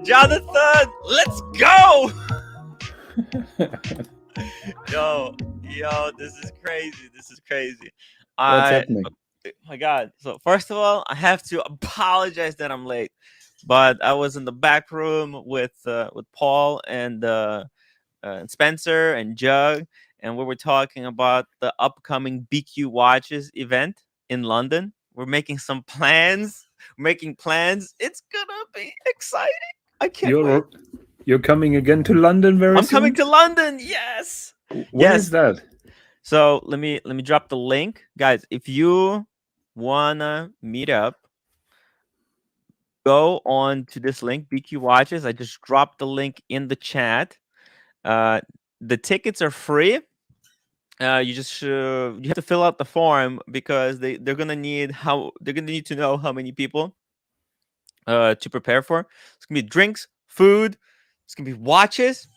Jonathan, let's go. Yo, this is crazy. This is crazy. What's I, happening? my God. So first of all, I have to apologize that I'm late, but I was in the back room with Paul and Spencer and Jug, and we were talking about the upcoming BQ Watches event in London. We're making some plans. Making plans. It's gonna be exciting. I can't wait. You're you're coming again to London very I'm coming soon? to London. Yes. When is Yes. that? So let me drop the link, guys. If you wanna meet up, go on to this link, BQ Watches. I just dropped the link in the chat. Uh, the tickets are free. You have to fill out the form because they're gonna need to know how many people to prepare for. It's gonna be drinks, food. It's gonna be watches.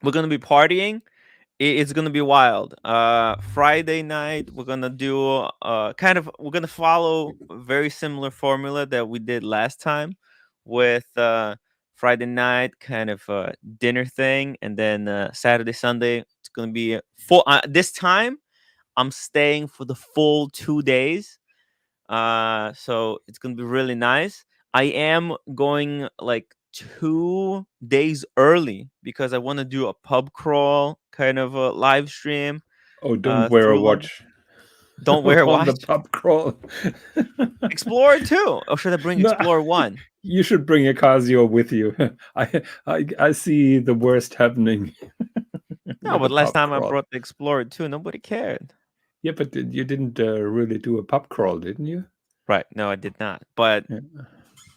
We're gonna be partying. It's gonna be wild. Friday night we're gonna do we're gonna follow a very similar formula that we did last time with Friday night kind of dinner thing, and then Saturday Sunday it's gonna be full. This time I'm staying for the full 2 days, so it's gonna be really nice. I am going like 2 days early because I want to do a pub crawl kind of a live stream Oh, don't wear a through London. watch Don't wear a on the watch. pub crawl. Explorer 2, or should I bring No, Explorer 1? you should bring a Casio with you. I see the worst happening No, with but the last pub time I crawl. brought the Explorer 2, nobody cared. Yeah, but you didn't really do a pub crawl, didn't you? Right? No, I did not. But Yeah.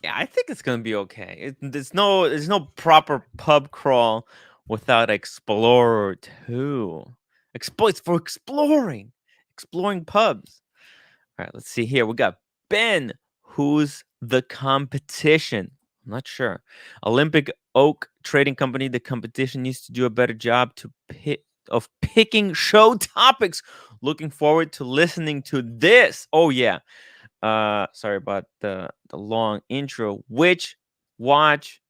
yeah, I think it's gonna be okay. There's no proper pub crawl without Explorer 2. It's for exploring pubs. All right, let's see here. We got Ben. Who's the competition? I'm not sure. Olympic Oak Trading Company. The competition needs to do a better job of picking show topics. Looking forward to listening to this. Oh yeah. Sorry about the long intro. Which watch?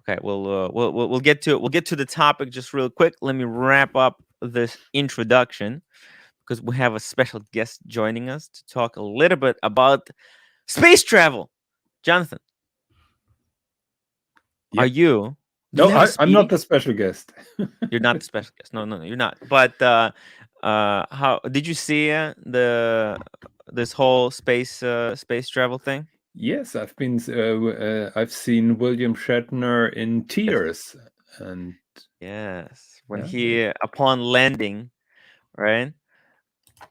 Okay, we'll get to the topic just real quick. Let me wrap up this introduction because we have a special guest joining us to talk a little bit about space travel. Jonathan, are Yep. you? Do No, you have a I'm not speedy? the special guest. You're not the special guest. No, you're not. But how did you see this whole space travel thing? Yes, I've seen William Shatner in Yes. tears, and Yes. When yeah, he upon landing, right?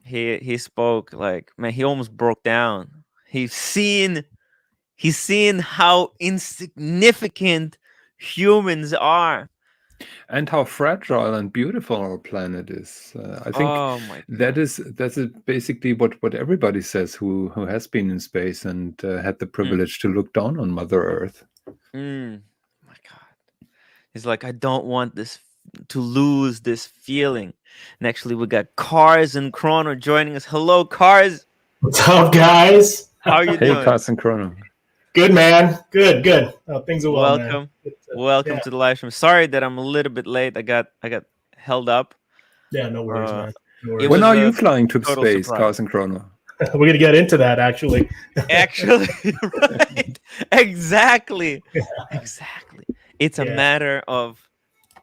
He spoke like, man, he almost broke down. He's seen how insignificant humans are. and how fragile and beautiful our planet is. I think Oh my god. that's basically what everybody says who has been in space and had the Mm, privilege to look down on Mother Earth. my god. He's like, I don't want this to lose this feeling. And actually, we got Cars and Chrono joining us. Hello, Cars. What's up, guys? How are you Hey, doing? Carson Chrono. Good, man. Good. Things are well, man. Welcome. Welcome Yeah, to the live stream. Sorry that I'm a little bit late. I got held up. yeah. No worries, Uh, man. No it worries. When was are a you flying to total space, surprise. Carson Chrono? We're gonna get into that actually. Actually, right. Exactly. Exactly. It's a Yeah, matter of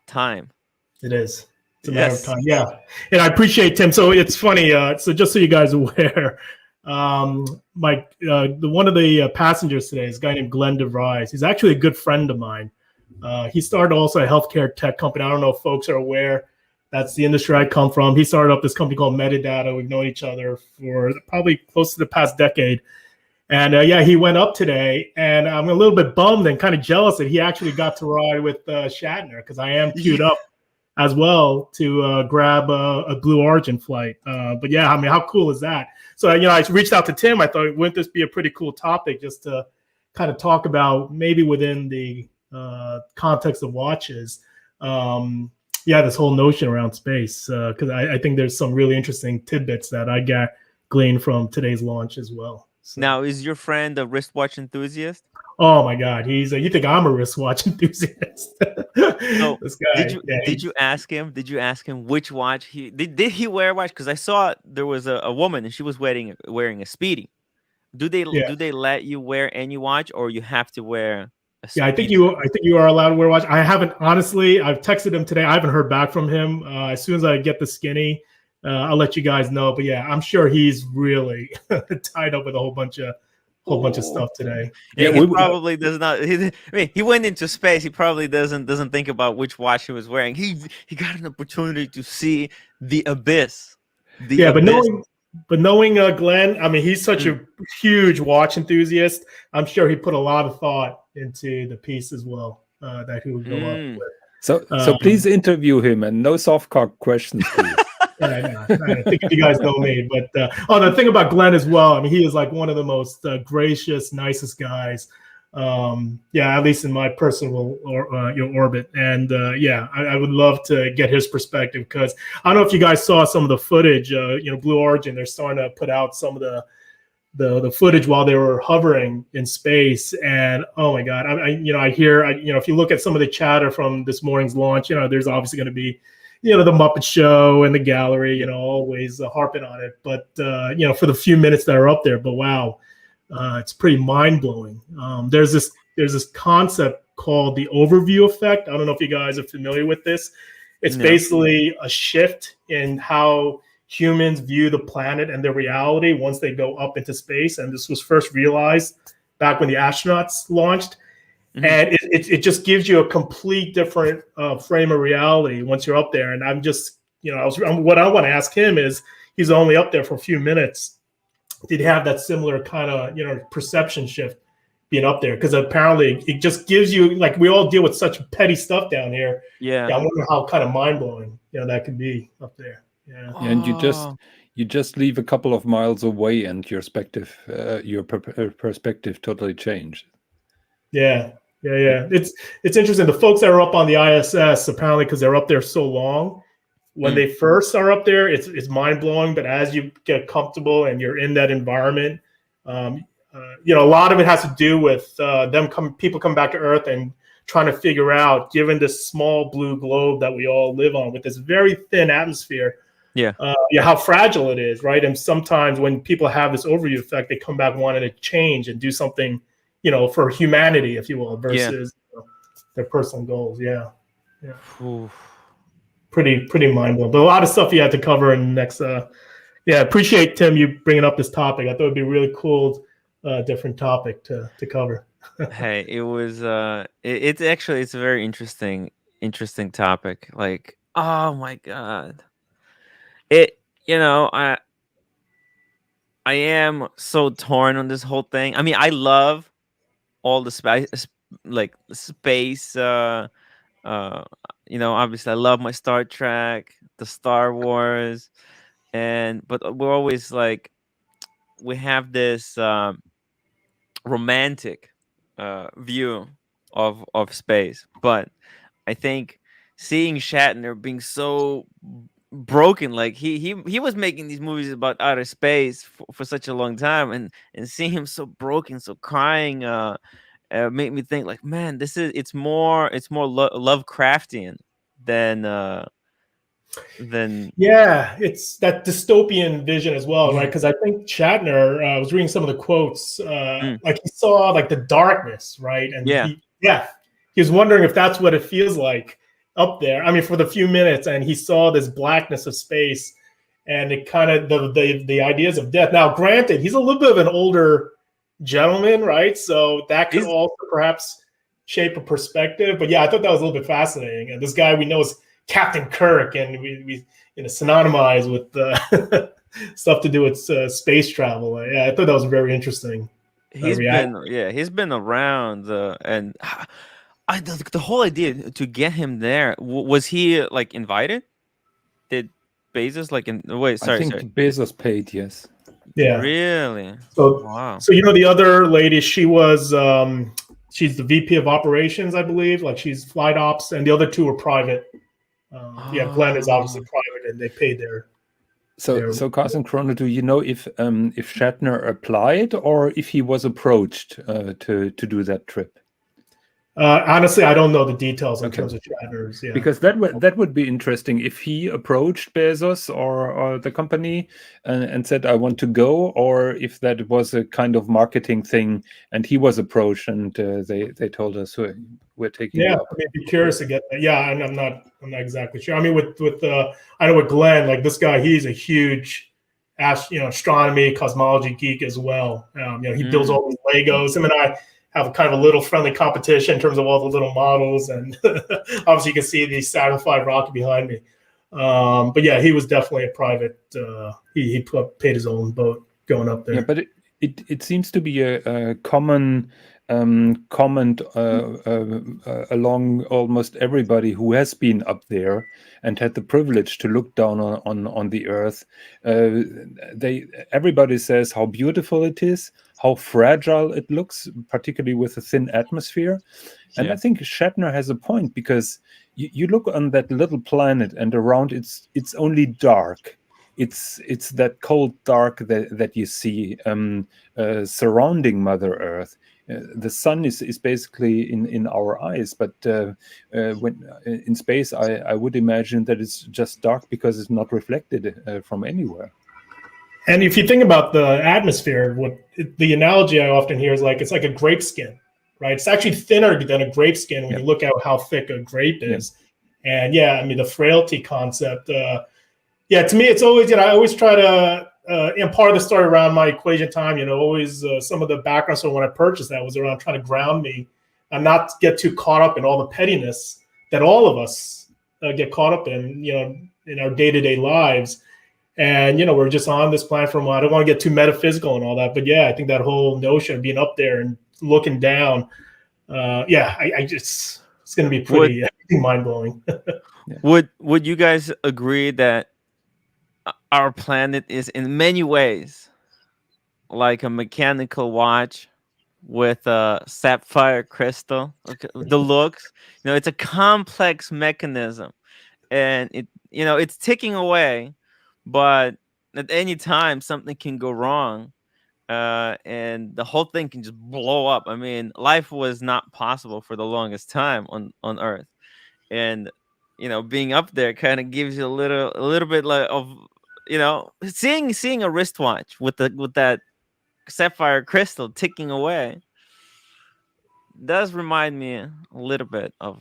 time. it is. It's a matter of Yes. time. Yeah, and I appreciate Tim. So it's funny. So just so you guys are aware, one of the passengers today is a guy named Glenn DeVries. He's actually a good friend of mine. He started also a healthcare tech company. I don't know if folks are aware. That's the industry I come from. He started up this company called Metadata. We've known each other for probably close to the past decade. And yeah, he went up today, and I'm a little bit bummed and kind of jealous that he actually got to ride with Shatner because I am queued up as well to grab a Blue Origin flight. But yeah, I mean, how cool is that? So I reached out to Tim. I thought, wouldn't this be a pretty cool topic just to kind of talk about maybe within the context of watches? Yeah, this whole notion around space because I think there's some really interesting tidbits that I got gleaned from today's launch as well. So. Now, is your friend a wristwatch enthusiast? Oh my God, you think I'm a wristwatch enthusiast? So This guy, yeah, did you ask him? Did you ask him which watch did he wear a watch? Because I saw there was a woman and she was wearing a Speedy. yeah. Do they let you wear any watch, or you have to wear a Yeah, Speedy? I think you are allowed to wear a watch. I haven't honestly. I've texted him today. I haven't heard back from him. As soon as I get the skinny, I'll let you guys know. But yeah, I'm sure he's really tied up with a whole bunch of Ooh. stuff today. Yeah, Yeah, he probably does not. I mean, he went into space. He probably doesn't think about which watch he was wearing. He got an opportunity to see the abyss. The Yeah, abyss. but knowing Glenn, I mean, he's such Mm. a huge watch enthusiast. I'm sure he put a lot of thought into the piece as well that he would go up Mm. with. So please interview him and no soft cock questions, please. I think you guys know me, but the thing about Glenn as well, I mean, he is like one of the most gracious, nicest guys. Yeah, at least in my personal orbit, and yeah, I would love to get his perspective because I don't know if you guys saw some of the footage. Blue Origin, they're starting to put out some of the footage while they were hovering in space, and oh my God, I hear if you look at some of the chatter from this morning's launch, there's obviously going to be the Muppet Show and the gallery, always harping on it. But for the few minutes that are up there, but wow, it's pretty mind blowing. There's this concept called the overview effect. I don't know if you guys are familiar with this. It's basically a shift in how humans view the planet and their reality once they go up into space. And this was first realized back when the astronauts launched. Mm-hmm. And it just gives you a complete different frame of reality once you're up there. And I'm just, what I want to ask him is, he's only up there for a few minutes. Did he have that similar kind of, perception shift being up there? Because apparently it just gives you, like, we all deal with such petty stuff down here. Yeah. I wonder how kind of mind blowing, that could be up there. Yeah. And you just leave a couple of miles away and your perspective totally changed. Yeah. It's interesting. The folks that are up on the ISS, apparently, because they're up there so long, when they first are up there, it's mind blowing. But as you get comfortable and you're in that environment, a lot of it has to do with people come back to Earth and trying to figure out, given this small blue globe that we all live on with this very thin atmosphere, how fragile it is, right? And sometimes when people have this overview effect, they come back wanting to change and do something, for humanity, if you will, versus their personal goals. Yeah. Oof. Pretty mind blowing, but a lot of stuff you had to cover in the next. Appreciate Tim you bringing up this topic. I thought it'd be really cool, different topic to cover. Hey, it was it's a very interesting topic. Like, oh my God, I am so torn on this whole thing. I mean, I love all the space, like space. Obviously, I love my Star Trek, the Star Wars, but we're always like, we have this romantic view of space, but I think seeing Shatner being so broken, like he was making these movies about outer space for such a long time, and seeing him so broken, so crying, made me think, like, man, it's more Lovecraftian than it's that dystopian vision as well, right? Because I think Shatner, I was reading some of the quotes, like he saw like the darkness, right? And he was wondering if that's what it feels like up there. I mean, for the few minutes, and he saw this blackness of space, and it kind of the ideas of death. Now, granted, he's a little bit of an older gentleman, right? So that could also perhaps shape a perspective. But yeah, I thought that was a little bit fascinating. And this guy we know is Captain Kirk, and we synonymize with stuff to do with space travel. Yeah, I thought that was very interesting. He's been around, and the whole idea to get him there, was he like invited? Did Bezos I think Bezos paid, yes. Yeah. Really? So wow. So the other lady, she was she's the VP of operations, I believe. Like, she's flight ops, and the other two are private. Glenn is obviously private, and they paid their So Carson Chrono, do you know if Shatner applied or if he was approached to do that trip? Honestly, I don't know the details in terms of Shatner's. Yeah, because that would be interesting if he approached Bezos or the company and said, "I want to go," or if that was a kind of marketing thing and he was approached and they told us we're taking you up. I mean, be curious to get that. Yeah, and I'm not exactly sure. I mean, with I know with Glenn, like this guy, he's a huge astronomy cosmology geek as well. He builds all these Legos. Him and I have a kind of a little friendly competition in terms of all the little models, and obviously you can see the Saturn V rocket behind me. But yeah, he was definitely a private. He paid his own boat going up there. Yeah, but it seems to be a common comment along almost everybody who has been up there and had the privilege to look down on the Earth. Everybody says how beautiful it is, how fragile it looks, particularly with a thin atmosphere. And I think Shatner has a point, because you look on that little planet and around it's only dark. It's that cold dark that you see surrounding Mother Earth. The sun is basically in our eyes, but when in space, I would imagine that it's just dark because it's not reflected from anywhere. And if you think about the atmosphere, the analogy I often hear is like it's like a grape skin, right? It's actually thinner than a grape skin when you look at how thick a grape is. And I mean the frailty concept. To me, it's always I always try to part of the story around my equation time. Always some of the background. So when I purchased that was around trying to ground me and not get too caught up in all the pettiness that all of us get caught up in, in our day-to-day lives. And we're just on this planet for a while. I don't want to get too metaphysical and all that, but I think that whole notion of being up there and looking down, I just it's going to be pretty mind blowing. Would you guys agree that our planet is in many ways like a mechanical watch with a sapphire crystal? The looks, it's a complex mechanism, and it's ticking away, but at any time something can go wrong, and the whole thing can just blow up. I mean, life was not possible for the longest time on Earth, and being up there kind of gives you a little bit of seeing a wristwatch with that sapphire crystal ticking away does remind me a little bit of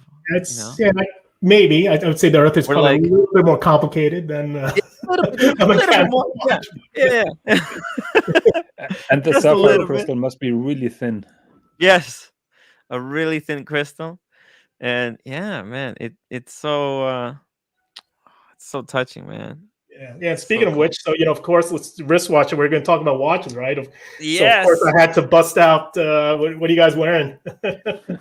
maybe I would say the Earth is probably a little bit more complicated than a little more. Yeah. And the sapphire crystal must be really thin. Yes, a really thin crystal, and man, it's so touching, man. Yeah. Speaking of which, so of course, let's wristwatch. We're going to talk about watches, right? Yes. So of course, I had to bust out. What are you guys wearing?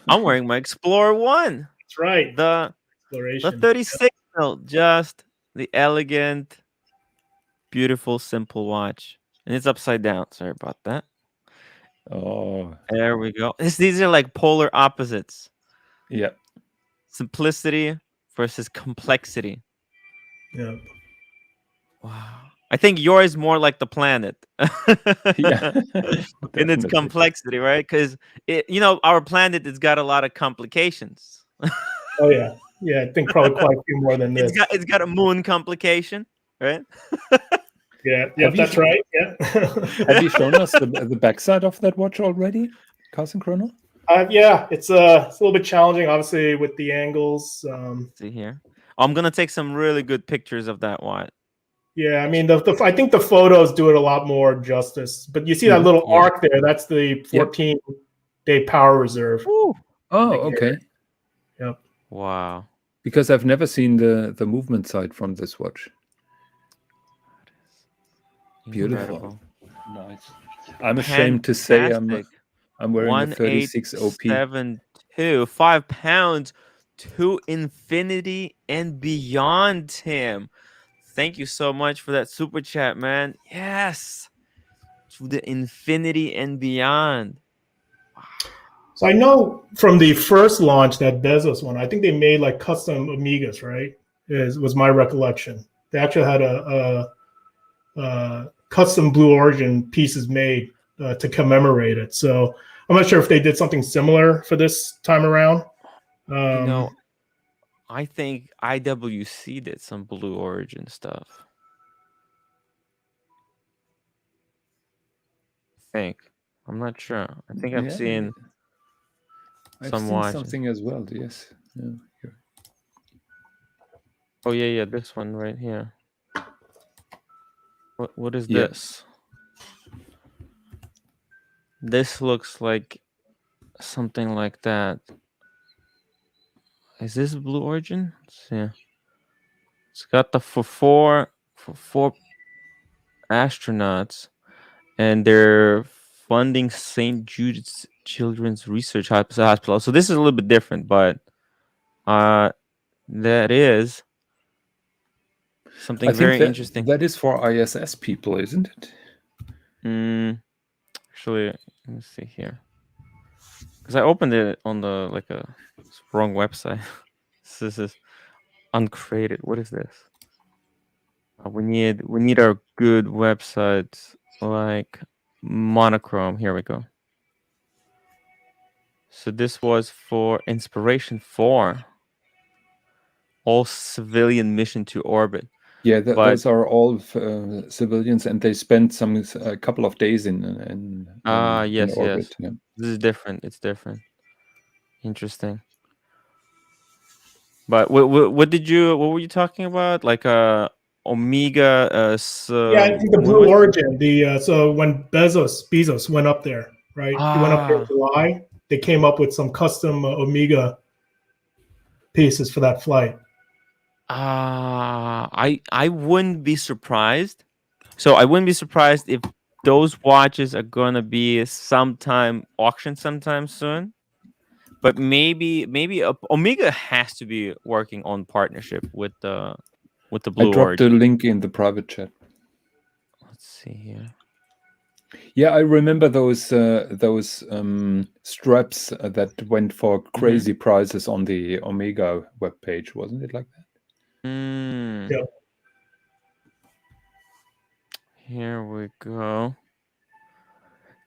I'm wearing my Explorer 1. That's right. The 36 mil, just the elegant, beautiful, simple watch, and it's upside down. Sorry about that. Oh, there we go. These are like polar opposites. Yeah. Simplicity versus complexity. Yeah. Wow. I think yours more like the planet. In its complexity, right? Because our planet has got a lot of complications. Oh yeah. Yeah, I think probably quite a few more than this. It's got a moon complication, right? Yeah, that's right. Yeah. Have you shown us the backside of that watch already, Carson Chrono? It's a little bit challenging, obviously, with the angles. See here. I'm gonna take some really good pictures of that watch. Yeah, I mean, I think the photos do it a lot more justice. But you see that little arc there? That's the 14-day power reserve. Ooh. Oh, okay. Yep. Wow. Because I've never seen the movement side from this watch. Beautiful. Incredible. Nice. I'm ashamed to say I'm wearing a 36 OP. 1872, 5 pounds to infinity and beyond, Tim. Thank you so much for that super chat, man. Yes. To the infinity and beyond. Wow. So I know from the first launch, that Bezos one, I think they made like custom Amigas, right? Was my recollection. They actually had a custom Blue Origin pieces made to commemorate it. So I'm not sure if they did something similar for this time around. I think IWC did some Blue Origin stuff. I'm not sure. I think I've seen some watches. Something as well. Yes. Yeah. Oh yeah, this one right here. What is this? This looks like something like that. Is this Blue Origin? Yeah. It's got the for four astronauts, and they're funding St. Jude's Children's Research Hospital. So this is a little bit different, but that is something very interesting. That is for ISS people, isn't it? Actually, let me see here, because I opened it on the wrong website. This is uncreated. What is this? We need our good websites like Monochrome. Here we go. So this was for Inspiration 4, all civilian mission to orbit. Yeah, those are all civilians, and they spent a couple of days in orbit. Yes. Yeah. This is different. It's different. Interesting. But what were you talking about? Like Omega. I think the Blue Origin. So when Bezos went up there, right? He went up there in July. They came up with some custom Omega pieces for that flight. I wouldn't be surprised. So I wouldn't be surprised if those watches are gonna be auctioned sometime soon. But maybe Omega has to be working on partnership with the Blue Origin. I dropped the link in the private chat. Let's see here. Yeah, I remember those straps that went for crazy prices on the Omega webpage, wasn't it like that? Yeah. Here we go.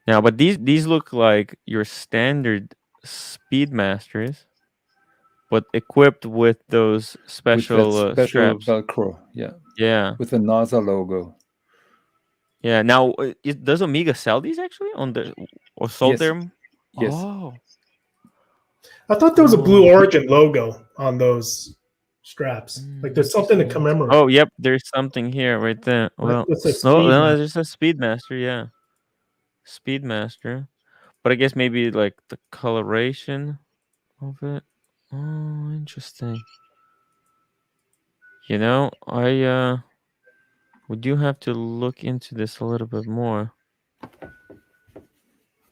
Now, but these look like your standard Speedmasters, but equipped with those special straps. Velcro. Yeah. With the NASA logo. Yeah. Now, does Omega sell these actually or sold them? Yes. Oh. I thought there was a Blue Origin logo on those straps. Like there's something to commemorate. Oh, yep. There's something here right there. Well, no, there's a Speedmaster. Yeah. Speedmaster. But I guess maybe like the coloration of it. Oh, interesting. We do have to look into this a little bit more.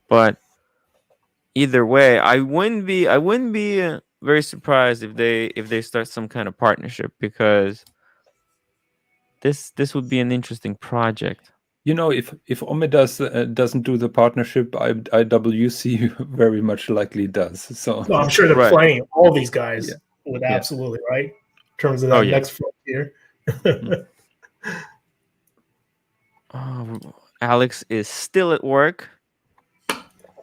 But either way, I wouldn't be very surprised if they start some kind of partnership, because this would be an interesting project. If Omega doesn't do the partnership, IWC very much likely does. So I'm sure they're playing all these guys would absolutely, right? In terms of that next frontier. Alex is still at work.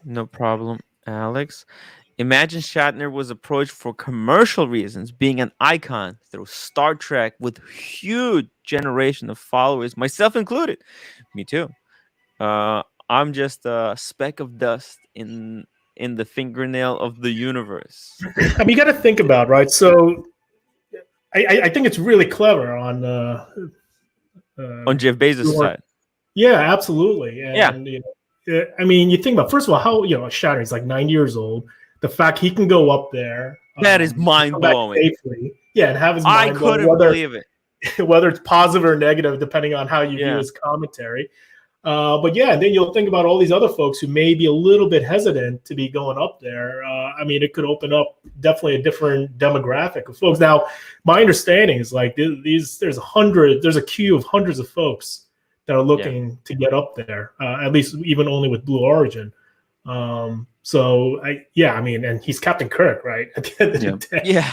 No problem, Alex. Imagine Shatner was approached for commercial reasons, being an icon through Star Trek with huge generation of followers, myself included. Me too. I'm just a speck of dust in the fingernail of the universe. I mean, you got to think about, right? So I think it's really clever on Jeff Bezos' side. Yeah, absolutely. And, I mean, you think about, first of all, how Shatner is like 9 years old. The fact he can go up there, that is mind blowing. Safely, and have his mind. I couldn't believe it. Whether it's positive or negative, depending on how you view his commentary. But then you'll think about all these other folks who may be a little bit hesitant to be going up there. I mean, it could open up definitely a different demographic of folks. Now, my understanding is like there's a queue of hundreds of folks that are looking to get up there, at least even only with Blue Origin. I mean, and he's Captain Kirk, right? At the end of the day. Yeah.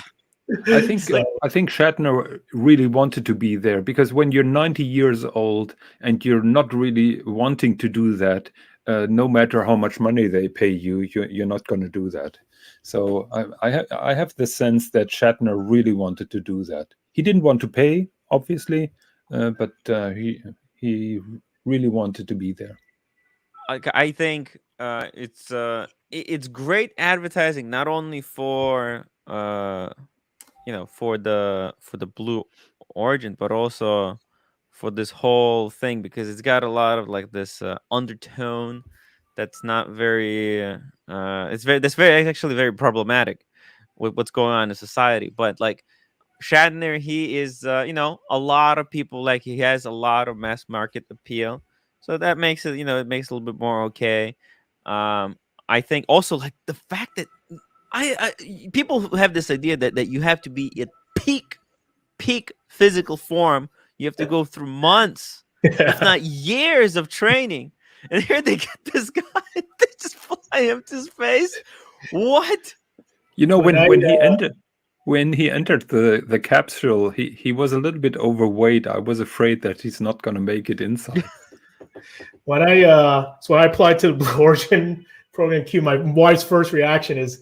I think So I think Shatner really wanted to be there, because when you're 90 years old and you're not really wanting to do that, no matter how much money they pay you, you're not going to do that. So I have the sense that Shatner really wanted to do that. He didn't want to pay, obviously, but he really wanted to be there. I think it's great advertising, not only for for the Blue Origin, but also for this whole thing, because it's got a lot of like this undertone that's not very that's very actually very problematic with what's going on in society. But like Shatner, he is a lot of people, like he has a lot of mass market appeal, so that makes it, it makes it a little bit more okay. um I think also like the fact that people who have this idea that you have to be at peak physical form. You have to go through months, if yeah. not years of training. And here they get this guy, they just fly him to space. What? You know, When I when he entered the capsule, he was a little bit overweight. I was afraid that he's not going to make it inside. when I applied to the Blue Origin program Q, my wife's first reaction is,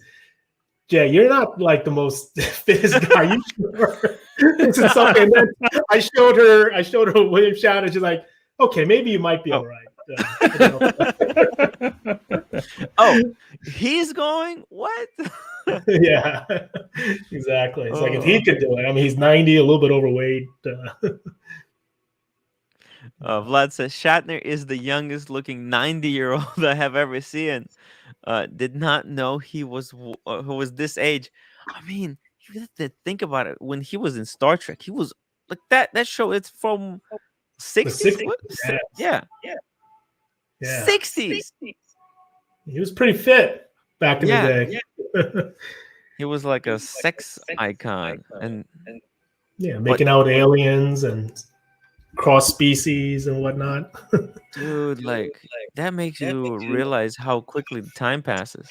Jay, you're not like the most fittest guy. You sure? This is something. And then I showed her William Shatner. She's like, okay, maybe you might be all Oh. right. Oh, he's going? What? Yeah, exactly. It's like if he Oh. could do it. I mean, he's 90, a little bit overweight. Vlad says Shatner is the youngest looking 90-year-old I have ever seen. Did not know who was this age. I mean, you have to think about it. When he was in Star Trek, he was like that show. It's from The 60s. 60s. What? Yeah. Yeah, Yeah. 60s. He was pretty fit back in the Yeah, day. he was like a sex icon, and Yeah, but making out with aliens and cross species and whatnot. dude, like that makes you realize how quickly the time passes.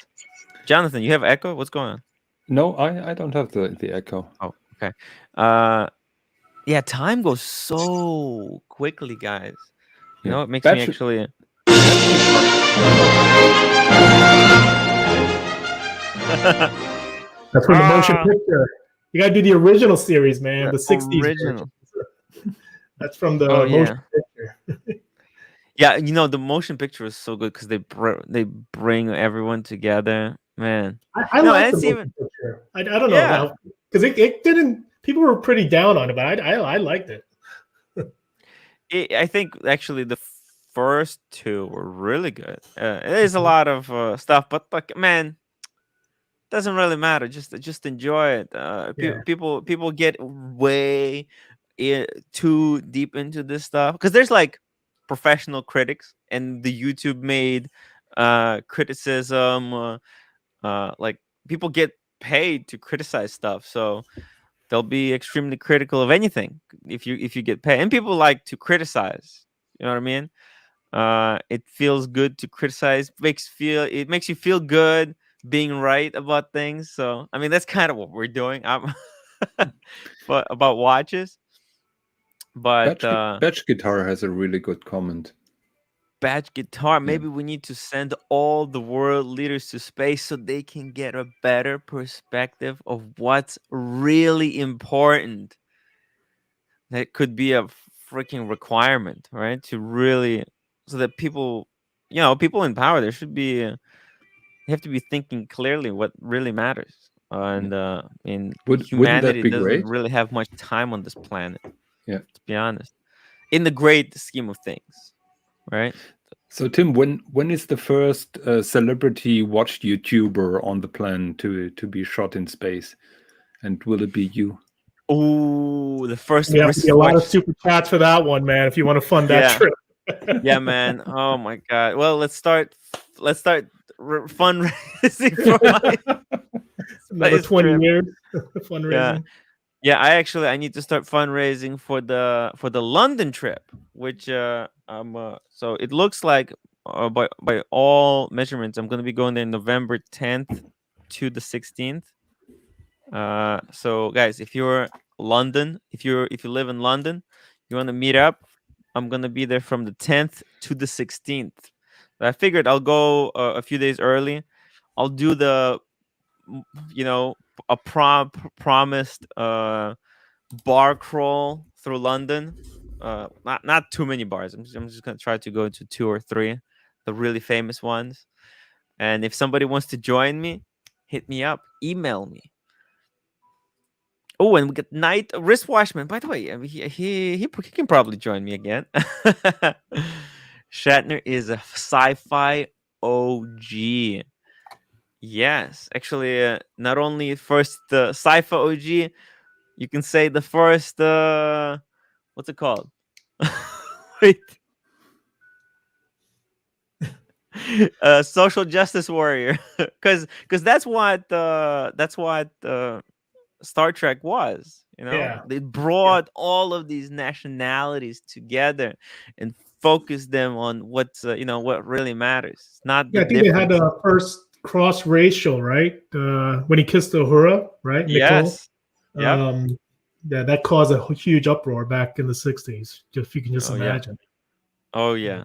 Jonathan, you have echo? What's going on? No, I don't have the echo. Oh, okay. Uh, yeah, time goes so quickly, guys. Yeah, It makes me Batch, actually. That's from the motion Ah, picture. You got to do the original series, man, the the 60s version. original. That's from Oh the motion yeah, picture. yeah. The motion picture is so good because they bring everyone together, man. I No, like and the it's even motion picture. I don't know yeah. now because it didn't. People were pretty down on it, but I liked it. I think actually the first two were really good. There's a lot of stuff, but like, man, doesn't really matter. Just enjoy it. Yeah, People get way too deep into this stuff because there's like professional critics and the YouTube made criticism. Like people get paid to criticize stuff, so they'll be extremely critical of anything if you get paid. And people like to criticize. You know what I mean? It feels good to criticize. It makes you feel good being right about things. So I mean that's kind of what we're doing. I'm but about watches. But Batch Guitar has a really good comment. Batch Guitar, Yeah. maybe we need to send all the world leaders to space so they can get a better perspective of what's really important. That could be a freaking requirement, right? To really, so that people, people in power, there should be, you have to be thinking clearly what really matters. Yeah. And in Wouldn't that humanity be doesn't great? really have much time on this planet, Yeah. to be honest, in the great scheme of things, right? So Tim, when is the first celebrity watched YouTuber on the plan to be shot in space, and will it be you? Oh, the first you have to be a lot of watch. super chats for that one, man. If you want to fund that Yeah, trip. yeah, man. Oh my god. Well, let's start. Fundraising for my Another space 20 trip. years Yeah, fundraising. yeah. I need to start fundraising for the London trip, which so it looks like by all measurements, I'm gonna be going there November 10th to the 16th. So guys, if you're London, if you live in London, you want to meet up, I'm gonna be there from the 10th to the 16th. I figured I'll go a few days early. I'll do the you know a promised bar crawl through London. Not too many bars. I'm just gonna try to go to two or three, the really famous ones. And if somebody wants to join me, hit me up, email me. Oh, and we got Night Wristwatchman. By the way, I mean, he can probably join me again. Shatner is a sci-fi OG. Yes, actually, not only first sci-fi OG, you can say the first what's it called? Wait, social justice warrior, because that's what Star Trek was. Yeah. They brought all of these nationalities together and focused them on what really matters. It's not the Yeah, I think they had difference. the first cross racial, right? When he kissed Uhura, right? Nicole. Yes. Yep. Yeah, that caused a huge uproar back in the 60s. If you can just Oh yeah. imagine. Oh yeah.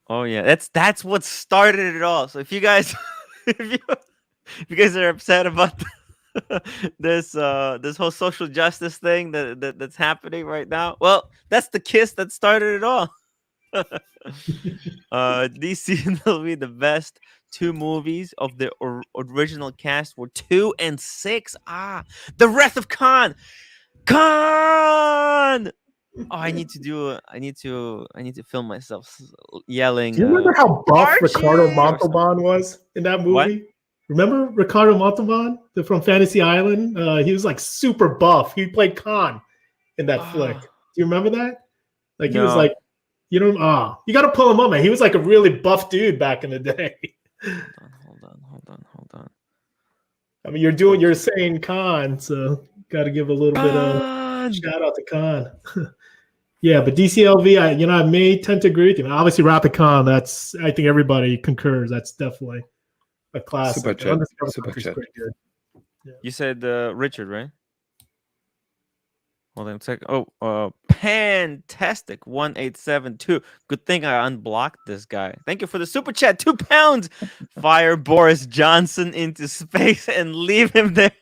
Oh yeah. That's what started it all. So if you guys if you guys are upset about this whole social justice thing that's happening right now, well, that's the kiss that started it all. DC will be the best two movies of the original cast were 2 and 6. The Wrath of Khan. Khan. Oh, I need to film myself yelling. Do you remember how buff Ricardo Archie or something. Montalban was in that What? movie? Remember Ricardo Montalban from Fantasy Island? He was like super buff. He played Khan in that flick. Do you remember that? Like he was No. like, you got to pull him up, man. He was like a really buff dude back in the day. Hold on. I mean, you're saying Khan, so got to give a little bit of shout out to Khan. Yeah, but DCLV, I may tend to agree with you. Obviously, Rapid Khan, I think everybody concurs. That's definitely a classic. Super chat. Pretty good. Yeah. You said Richard, right? Hold on a second. Oh, Fantastic 1872. Good thing I unblocked this guy. Thank you for the super chat. £2. Fire Boris Johnson into space and leave him there.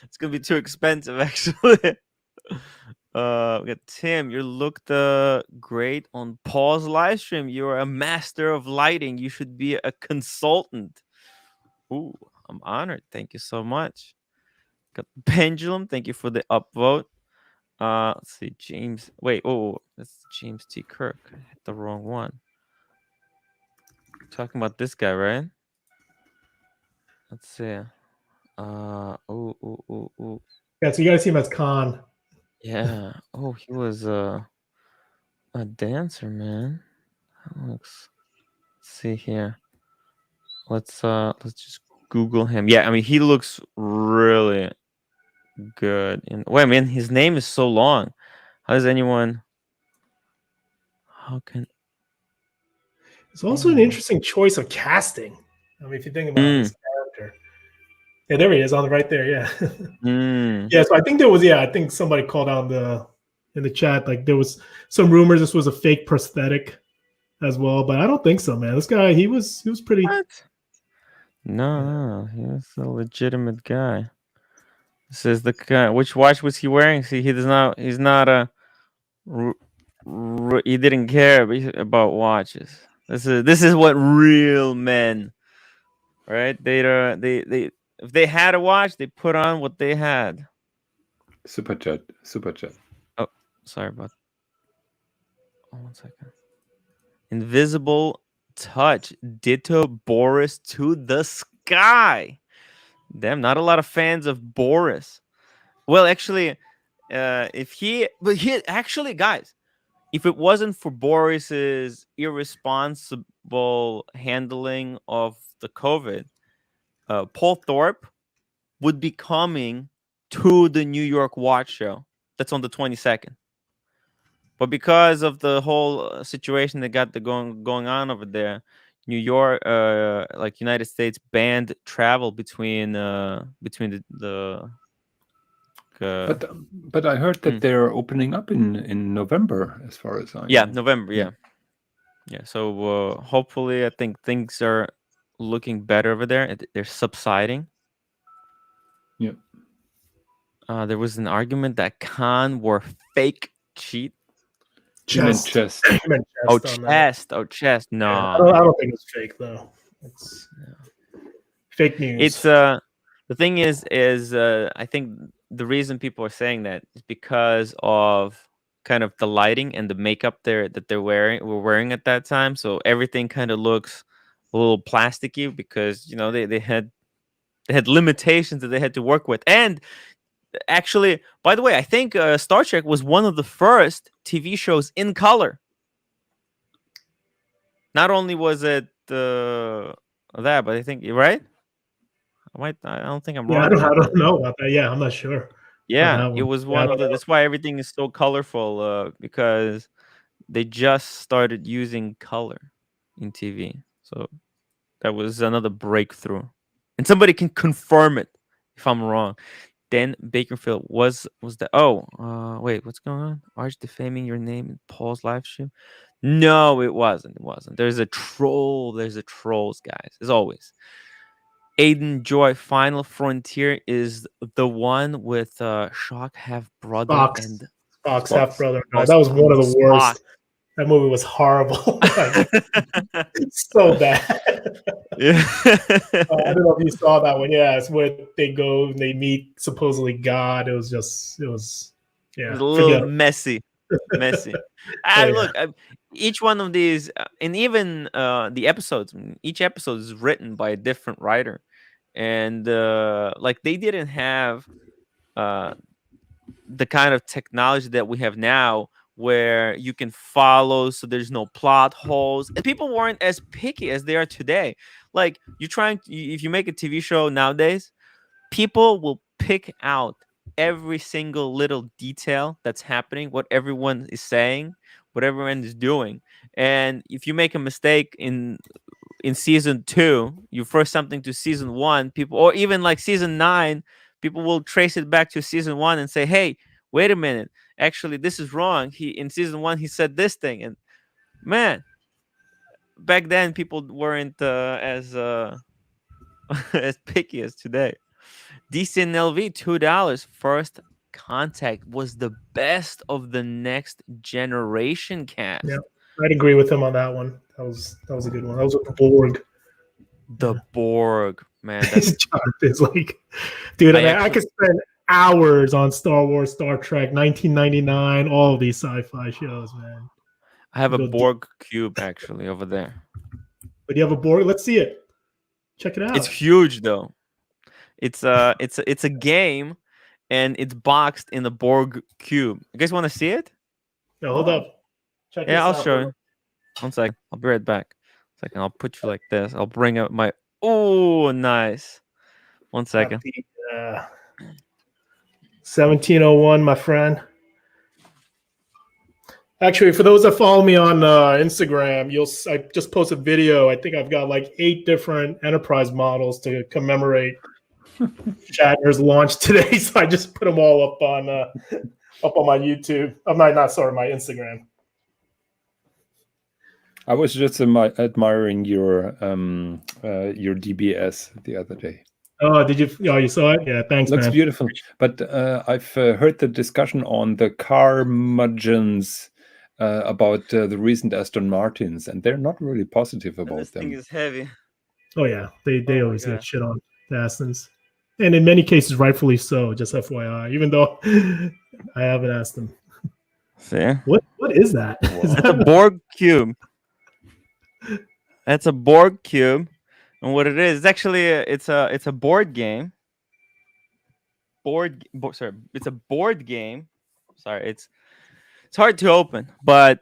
It's gonna be too expensive, actually. We got Tim. You looked great on Paul's live stream. You're a master of lighting. You should be a consultant. Ooh, I'm honored. Thank you so much. Got Pendulum. Thank you for the upvote. Let's see, James. Wait, that's James T. Kirk. I hit the wrong one. Talking about this guy, right? Let's see. Yeah, so you gotta see him as Khan. Yeah. Oh, he was a dancer, man. Let's see here. Let's just Google him. Yeah, I mean he looks really good. And wait, man, his name is so long. How does anyone? How can? It's also an interesting choice of casting. I mean, if you think about this character. Yeah, there he is on the right there. Yeah. Yeah, so I think I think somebody called out in the chat, like there was some rumors this was a fake prosthetic as well, but I don't think so, man. This guy, he was pretty. What? No, he was a legitimate guy. This is the guy. Which watch was he wearing? See, he does not. He's not a. He didn't care about watches. This is what real men, right? They if they had a watch, they put on what they had. Super chat. Oh, sorry about. Oh, 1 second. Invisible Touch. Ditto Boris to the sky. Damn, not a lot of fans of Boris. Well, actually, actually, guys, if it wasn't for Boris's irresponsible handling of the COVID, Paul Thorpe would be coming to the New York Watch Show. That's on the 22nd. But because of the whole situation that got going on over there, New York, like United States, banned travel between the But I heard that mm, they're opening up in November, as far as I yeah, know. November, Yeah. yeah. So hopefully, I think things are looking better over there. They're subsiding. Yeah. There was an argument that Khan were fake cheat. You meant Chest. chest. You meant Oh, chest on that. chest. Oh, chest. Yeah, I No, don't think it's fake though. It's fake news. it's the thing is I think the reason people are saying that is because of kind of the lighting and the makeup that they're wearing at that time. So everything kind of looks a little plasticky because they had limitations that they had to work with. And actually, by the way, I think Star Trek was one of the first TV shows in color. Not only was it that, but I think you're right. I don't think I'm Yeah, wrong I about that. don't know about that. Yeah, I'm not sure on Yeah, that it one. was Yeah, I one of don't the. know. That's why everything is so colorful. Because they just started using color in TV, so that was another breakthrough. And somebody can confirm it if I'm wrong. Dan Bakerfield was the. Oh, wait, what's going on? Arch defaming your name in Paul's live stream? No, it wasn't. It wasn't. There's a troll. There's a trolls, guys. As always. Aiden Joy, Final Frontier is the one with Shock Half Brother and Spock's half Spots. brother. oh, That was one of the Spock. worst. That movie was horrible. Like, so bad. Yeah. I don't know if you saw that one. Yeah, it's where they go and they meet supposedly God. It was It was yeah, a little forget messy. it. Ah, Oh yeah, look, each one of these, and even the episodes, each episode is written by a different writer, and like they didn't have uh, the kind of technology that we have now, where you can follow, so there's no plot holes, and people weren't as picky as they are today. Like if you make a TV show nowadays, people will pick out every single little detail that's happening, what everyone is saying, what everyone is doing. And if you make a mistake in season 2, you first something to season 1, people, or even like season 9, people will trace it back to season 1 and say, "Hey, wait a minute. Actually, this is wrong. He in season 1 he said this thing." And man, back then people weren't as as picky as today. DCNLV $2. First Contact was the best of the Next Generation yeah. cast. I'd agree with him on that one. That was a good one. That was with the Borg. The Borg, man. His chart is like, dude. I mean, I could spend hours on Star Wars, Star Trek, 1999, all of these sci-fi shows, man. I have a Go Borg cube actually over there. But you have a Borg. Let's see it. Check it It's out. huge though. It's a game, and it's boxed in the Borg cube. You guys want to see it? No, hold up. Check Yeah, this I'll out. show you. 1 second. I'll be right back. 1 second. I'll put you like this. I'll bring up my. Oh, nice. 1 second. The, 1701, my friend. Actually, for those that follow me on Instagram, I just posted a video. I think I've got like 8 different Enterprise models to commemorate Shatner's launch today. So I just put them all up on my YouTube. I'm not sorry, my Instagram. I was just admiring your DBS the other day. Oh, did you? Oh, you saw it? Yeah, thanks, Looks man. beautiful. But I've heard the discussion on the car margins about the recent Aston Martins, and they're not really positive And about this them. thing is heavy. Oh yeah, they Oh my always get God. shit on the Astons, and in many cases, rightfully so. Just FYI, even though I haven't asked them. See? What is that? Is That's a that Borg cube. That's a Borg cube. And what it is, it's actually it's a board game. Sorry, it's a board game. Sorry, it's hard to open, but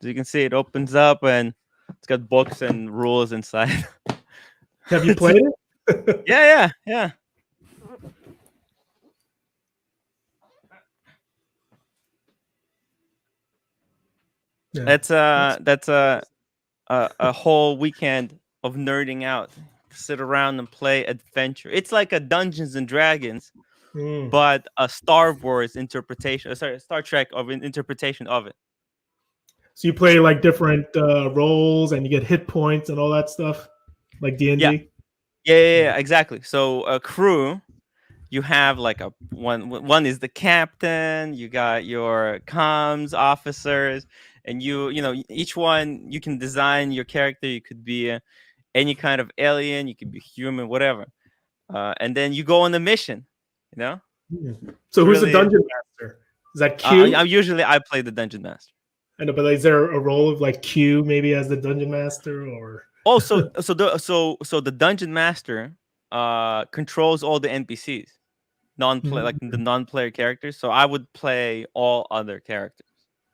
as you can see, it opens up and it's got books and rules inside. have you played it? Yeah. Yeah. That's a whole weekend of nerding out, sit around and play adventure. It's like a Dungeons and Dragons, but a Star Wars interpretation. Sorry, Star Trek of an interpretation of it. So you play like different roles, and you get hit points and all that stuff, like D&D. Yeah, exactly. So a crew, you have like a one is the captain, you got your comms officers, and you know each one you can design your character. You could be any kind of alien, you could be human, whatever. And then you go on a mission, you know. So who's really, the dungeon master? Is that Q? I play the dungeon master. And but is there a role of like Q maybe as the dungeon master, or? Oh, so the dungeon master controls all the NPCs, like the non-player characters. So I would play all other characters.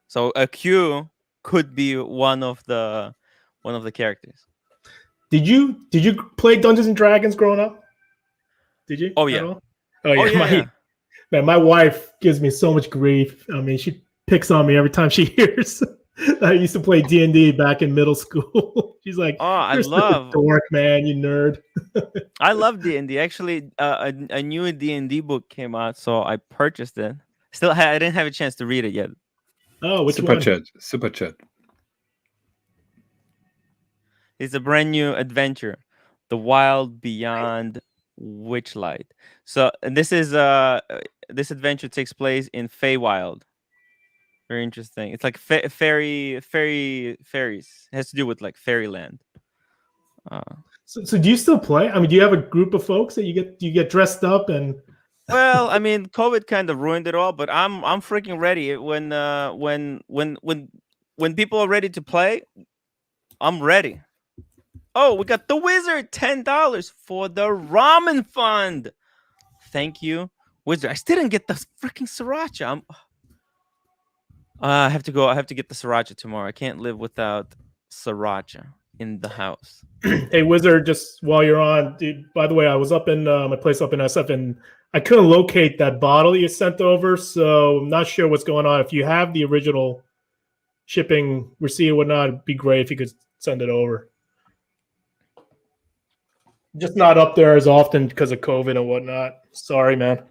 So a Q could be one of the characters. Did you play Dungeons and Dragons growing up? Did you? Oh yeah. Oh yeah. Man, my wife gives me so much grief. I mean, she picks on me every time she hears that I used to play D&D back in middle school. She's like, "Oh, I "You're such a dork, man, you nerd." I love D&D. Actually, a new D&D book came out, so I purchased it. I didn't have a chance to read it yet. Oh, which Super one? Chat. Super Chat. It's a brand new adventure, The Wild Beyond Witchlight. So this this adventure takes place in Feywild. Very interesting. It's like fairies. It has to do with like fairyland. So do you still play? I mean, do you have a group of folks that you get dressed up and? Well, I mean, COVID kind of ruined it all, but I'm freaking ready. When people are ready to play, I'm ready. Oh, we got the Wizard, $10 for the ramen fund. Thank you, Wizard. I still didn't get the freaking sriracha. I have to go. I have to get the sriracha tomorrow. I can't live without sriracha in the house. Hey, Wizard, just while you're on, dude, by the way, I was up in my place up in SF, and I couldn't locate that bottle you sent over, so I'm not sure what's going on. If you have the original shipping receipt or whatnot, it'd be great if you could send it over. Just not up there as often because of COVID and whatnot. Sorry, man.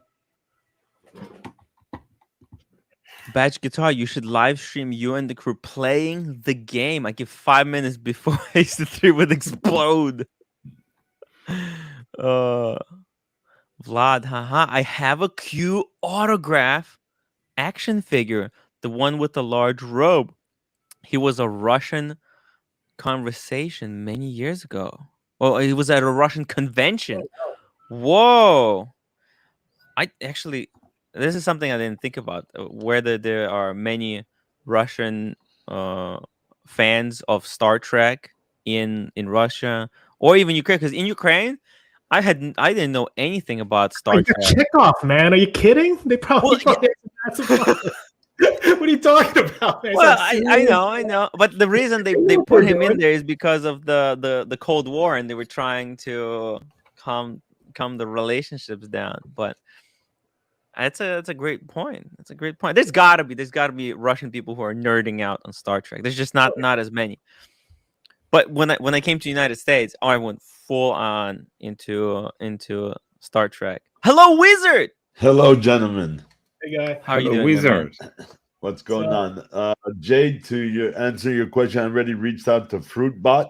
Badge Guitar, you should live stream you and the crew playing the game. I give 5 minutes before Ace 3 would explode. Vlad, haha. I have a Q autograph action figure, the one with the large robe. He was a Russian conversation many years ago. Well, he was at a Russian convention. Whoa. This is something I didn't think about, whether there are many Russian fans of Star Trek in Russia or even Ukraine. Because in Ukraine, I didn't know anything about Star Trek. Kickoff, man. Are you kidding? They probably what are you talking about, man? Well, I know. But the reason they put him in there is because of the Cold War, and they were trying to calm the relationships down. But it's a great point. It's a great point. There's gotta be Russian people who are nerding out on Star Trek. There's just not as many. But when I came to the United States, I went full on into Star Trek. Hello, Wizard. Hello, gentlemen. Hey, guy. How are you doing, Wizard? What's going on? Jade, to answer your question, I already reached out to Fruitbot,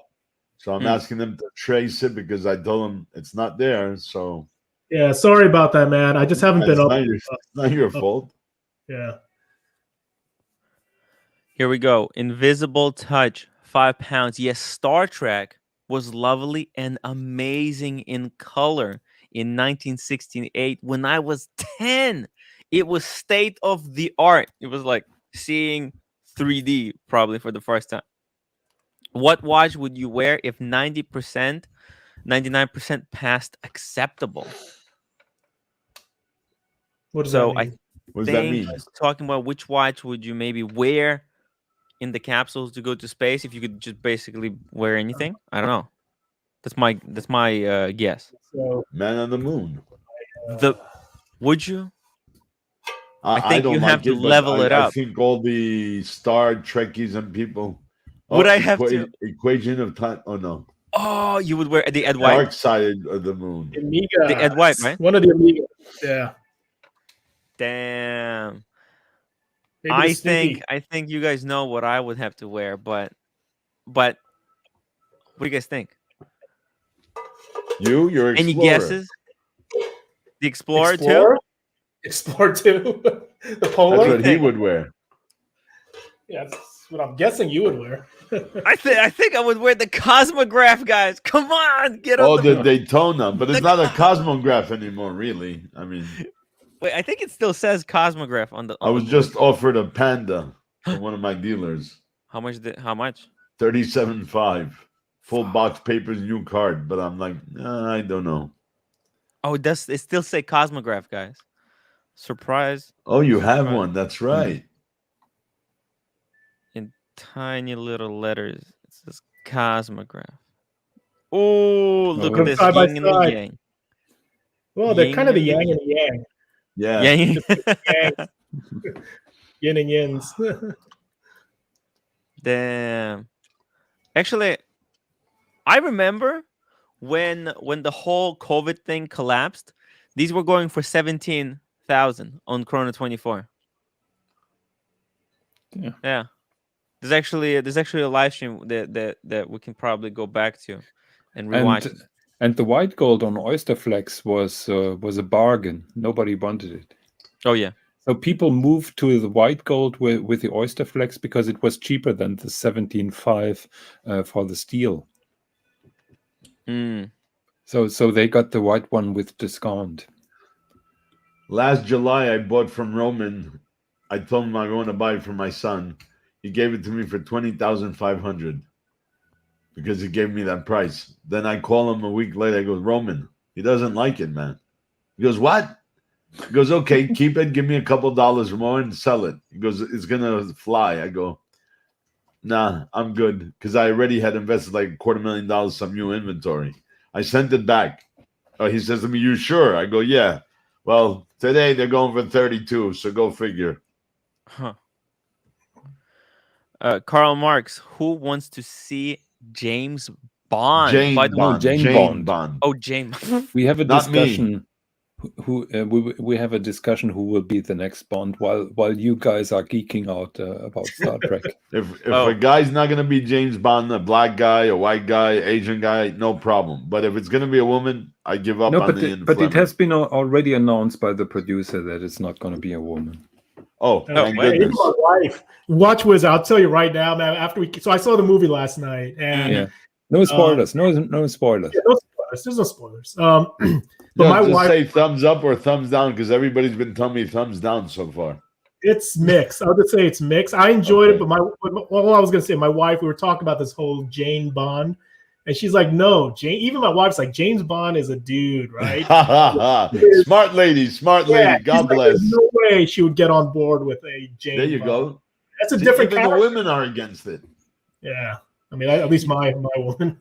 so I'm asking them to trace it because I told them it's not there. So yeah, sorry about that, man. I just haven't been up. It's not your fault. Yeah. Here we go. Invisible Touch, 5 pounds. Yes, Star Trek was lovely and amazing in color in 1968 when I was 10. It was state of the art. It was like seeing 3D probably for the first time. What watch would you wear if 90%, 99% passed acceptable? What does that mean? What does that mean? Talking about which watch would you maybe wear in the capsules to go to space if you could just basically wear anything? I don't know. That's my guess. So, Man on the Moon. Would you? I think don't you like have to but level it up. I think all the Star Trekkies and people Would I have to? Equation of time? Oh no, Oh, you would wear the Ed White. Dark Side of the Moon. Amiga. The Ed White, right? One of the Amiga. Yeah. Damn. Maybe the Snoopy. I think you guys know what I would have to wear, but what do you guys think? You're Any Explorer. guesses? The Explorer too? Explorer 2. The Polar. That's what he would wear. Yeah, that's what I'm guessing you would wear. I think I would wear the Cosmograph, guys. Come on, get on. Oh, the Daytona, but it's not a Cosmograph anymore, really. I mean, Wait, I think it still says Cosmograph on the. I was just offered a Panda from one of my dealers. How much? How much? 37.5, full box papers, new card. But I'm like, I don't know. Oh, it does. It still say Cosmograph, guys. Surprise! Oh, you have Surprise. one. That's right. In tiny little letters, it says Cosmograph. Oh, look at this Side by yin and the side. yang. Well, they're Yin kind of the and yang and the yang. Yeah. Yang. Yin and yins. Damn. Actually, I remember when the whole COVID thing collapsed. These were going for 17,000 on Chrono 24. Yeah. There's actually a live stream that we can probably go back to and rewatch. And the white gold on Oysterflex was a bargain. Nobody wanted it. Oh yeah. So people moved to the white gold with the Oysterflex because it was cheaper than the 17.5 for the steel. Mm. So they got the white one with discount. Last July, I bought from Roman. I told him I'm going to buy it for my son. He gave it to me for 20,500 because he gave me that price. Then I call him a week later. I go, Roman, he doesn't like it, man. He goes, what? He goes, okay, keep it. Give me a couple dollars more and sell it. He goes, it's going to fly. I go, nah, I'm good because I already had invested like $250,000 some new inventory. I sent it back. He says to me, you sure? I go, yeah. Well, today they're going for 32, so go figure. Huh. Karl Marx, who wants to see James Bond? Jane By the way, Bond. Jane Jane Bond. Bond. Oh, James. We have a Not me. discussion. We have a discussion who will be the next Bond while you guys are geeking out about Star Trek. If a guy's not gonna be James Bond, a black guy, a white guy, Asian guy, no problem. But if it's gonna be a woman, I give up on the but it has been already announced by the producer that it's not going to be a woman. Oh, thank goodness. My wife. Watch Wizard. I'll tell you right now, man. So I saw the movie last night, and no spoilers. No spoilers. Yeah, no spoilers. There's no spoilers. But my wife say thumbs up or thumbs down because everybody's been telling me thumbs down so far. It's mixed. I'll just say it's mixed. I enjoyed it, but all I was gonna say, my wife, we were talking about this whole Jane Bond, and she's like, "No, Jane." Even my wife's like, "James Bond is a dude, right?" Smart lady. God bless. There's no way she would get on board with a James. There you Bond. Go. That's a different. Even the women are against it. Yeah, I mean, at least my woman.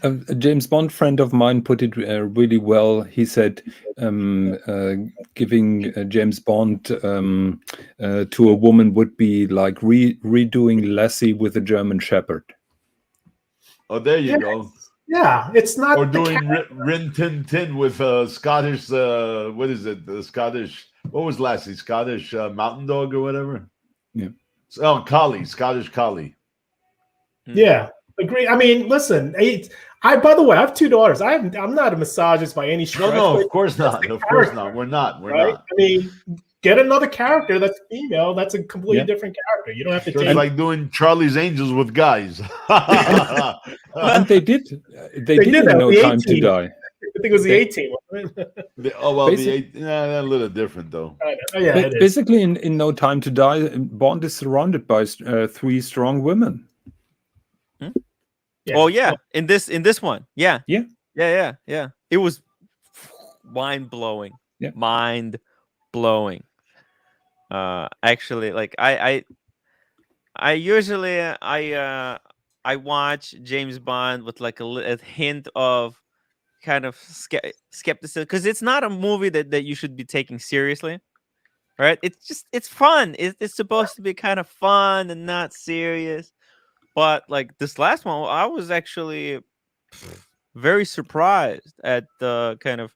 A James Bond friend of mine put it really well. He said, giving James Bond to a woman would be like redoing Lassie with a German Shepherd. Oh, there you go. Yeah, it's not. Or doing Rin Tin Tin with Scottish. What is it? The Scottish. What was Lassie? Scottish Mountain Dog or whatever. Yeah. Collie. Scottish Collie. Yeah, agree. I mean, listen. By the way, I have two daughters. I'm not a misogynist by any stretch. No, of course not. Of course not. We're not. We're not. I mean, get another character that's female. That's a completely different character. You don't have to take like doing Charlie's Angels with guys. And they did. They did in No Time to Die. I think it was the 18 one. A little different though. Yeah, basically, in No Time to Die, Bond is surrounded by 3 strong women. Yeah. Oh yeah, in this one, yeah. It was mind blowing. Yeah, mind blowing. Actually, like I usually I watch James Bond with like a hint of kind of skepticism because it's not a movie that you should be taking seriously, right? It's fun. It's supposed to be kind of fun and not serious. but like this last one, I was actually very surprised at the kind of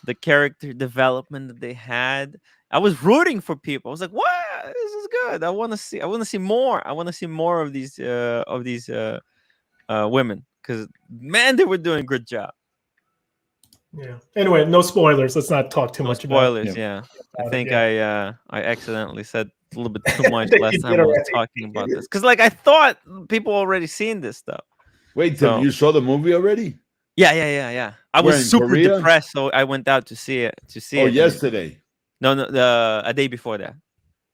the character development that they had. I was rooting for people. I was like, "What? This is good. I want to see. I want to see more. I want to see more of these women because man, they were doing a good job." Yeah. Anyway, no spoilers. Let's not talk too No much about spoilers. Yeah, I think yeah. I accidentally said a little bit too much I think last you time did I was already. talking about this because like I thought people already seen this stuff. Wait, Tim, So you saw the movie already? yeah. I Where, was in super Korea? depressed, so I went out to see it. Oh, And yesterday. no, a day before that.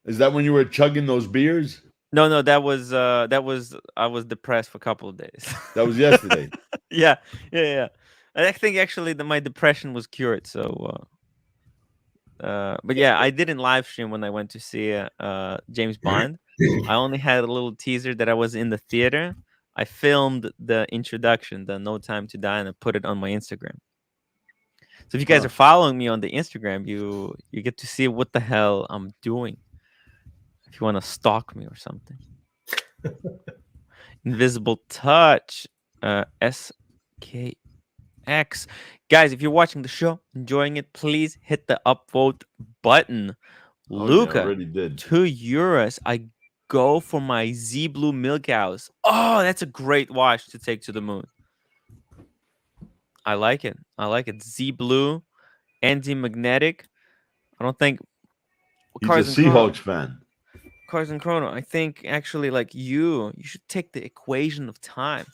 Is that when you were chugging those beers? No, that was I was depressed for a couple of days. That was yesterday. yeah. I think actually that my depression was cured. So, but yeah, I didn't live stream when I went to see James Bond. I only had a little teaser that I was in the theater. I filmed the introduction, the No Time to Die, and I put it on my Instagram. So if you guys are following me on the Instagram, you get to see what the hell I'm doing. If you want to stalk me or something. Invisible Touch, SKX. Guys, if you're watching the show, enjoying it, please hit the upvote button. Luca, already did. €2. I go for my Z Blue Milk House. Oh, that's a great watch to take to the moon. I like it. Z Blue, anti-magnetic. I don't think He's a Seahawks fan. Cars and Chrono. I think actually, like you should take the equation of time.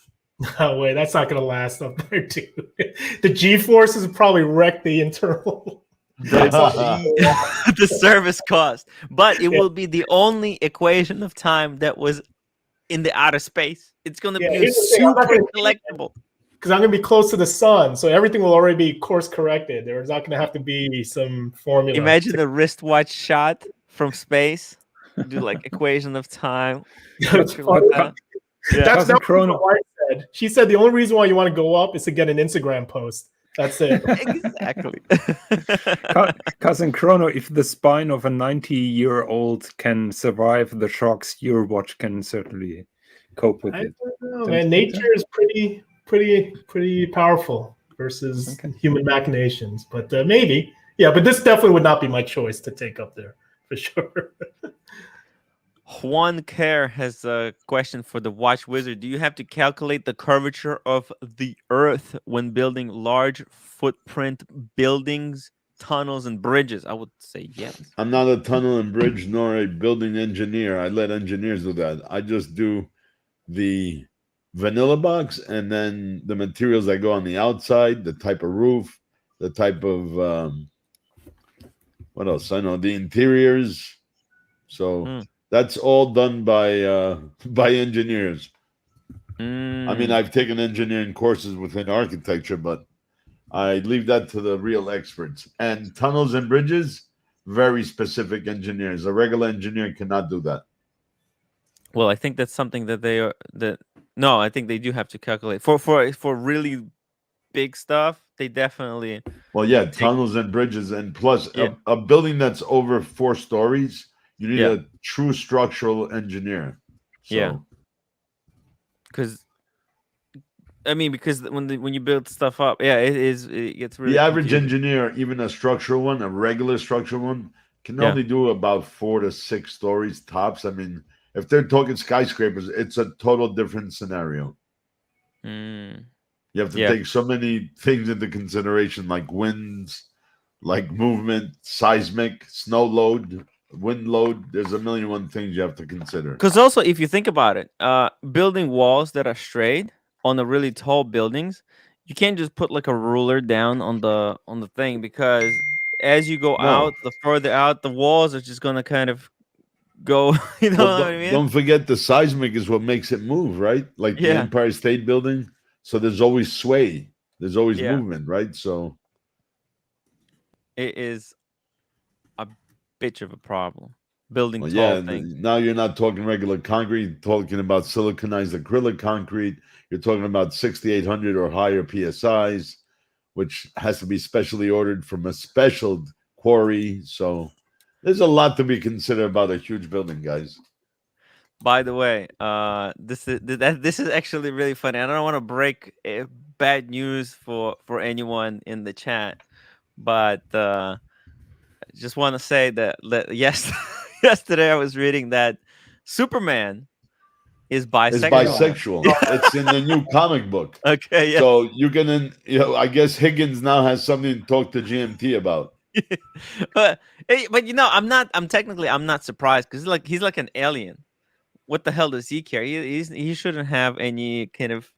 No way, that's not gonna last up there, too. The G forces would probably wreck the internal. The service cost, but it will be the only equation of time that was in the outer space. It's going to be super collectible. Because I'm going to be close to the sun, so everything will already be course corrected. There's not going to have to be some formula. Imagine a wristwatch shot from space. Do like equation of time. That's what my wife said. She said the only reason why you want to go up is to get an Instagram post. That's it. Exactly. Cousin Chrono, if the spine of a 90-year-old can survive the shocks, your watch can certainly cope with it. I don't know, man. Nature is pretty powerful versus human machinations. But maybe. Yeah, but this definitely would not be my choice to take up there for sure. Juan Kerr has a question for the Watch Wizard. Do you have to calculate the curvature of the Earth when building large footprint buildings, tunnels, and bridges? I would say yes. I'm not a tunnel and bridge nor a building engineer. I let engineers do that. I just do the vanilla box and then the materials that go on the outside, the type of roof, the type of what else? I know the interiors. So that's all done by engineers. I mean, I've taken engineering courses within architecture, but I leave that to the real experts. And tunnels and bridges, very specific engineers. A regular engineer cannot do that. Well, I think that's something that no, I think they do have to calculate for really big stuff. They definitely. Well, yeah, tunnels and bridges, and plus a building that's over 4 stories. You need a true structural engineer. So. Yeah. Because when you build stuff up, it gets really. The average confusing. engineer, even a structural one, a regular structural one, can only do about 4 to 6 stories tops. I mean, if they're talking skyscrapers, it's a total different scenario. You have to take so many things into consideration, like winds, like movement, seismic, snow load, wind load. There's a million and one things you have to consider. Because also, if you think about it, building walls that are straight on the really tall buildings, you can't just put like a ruler down on the thing, because as you go out, the further out, the walls are just gonna kind of go. You know what I mean? Don't forget the seismic is what makes it move, right? Like the Empire State Building. So there's always sway. There's always movement, right? So it is a bitch of a problem. Building tall things. Now you're not talking regular concrete. You're talking about siliconized acrylic concrete. You're talking about 6,800 or higher PSIs, which has to be specially ordered from a special quarry. So there's a lot to be considered about a huge building, guys. By the way, this is actually really funny. I don't want to break bad news for anyone in the chat, but just want to say that yes, yesterday I was reading that Superman is It's bisexual. bisexual. It's in the new comic book. Okay, yeah. So you can, I guess Higgins now has something to talk to GMT about. but I'm technically I'm not surprised because he's like an alien. What the hell does he care? He shouldn't have any kind of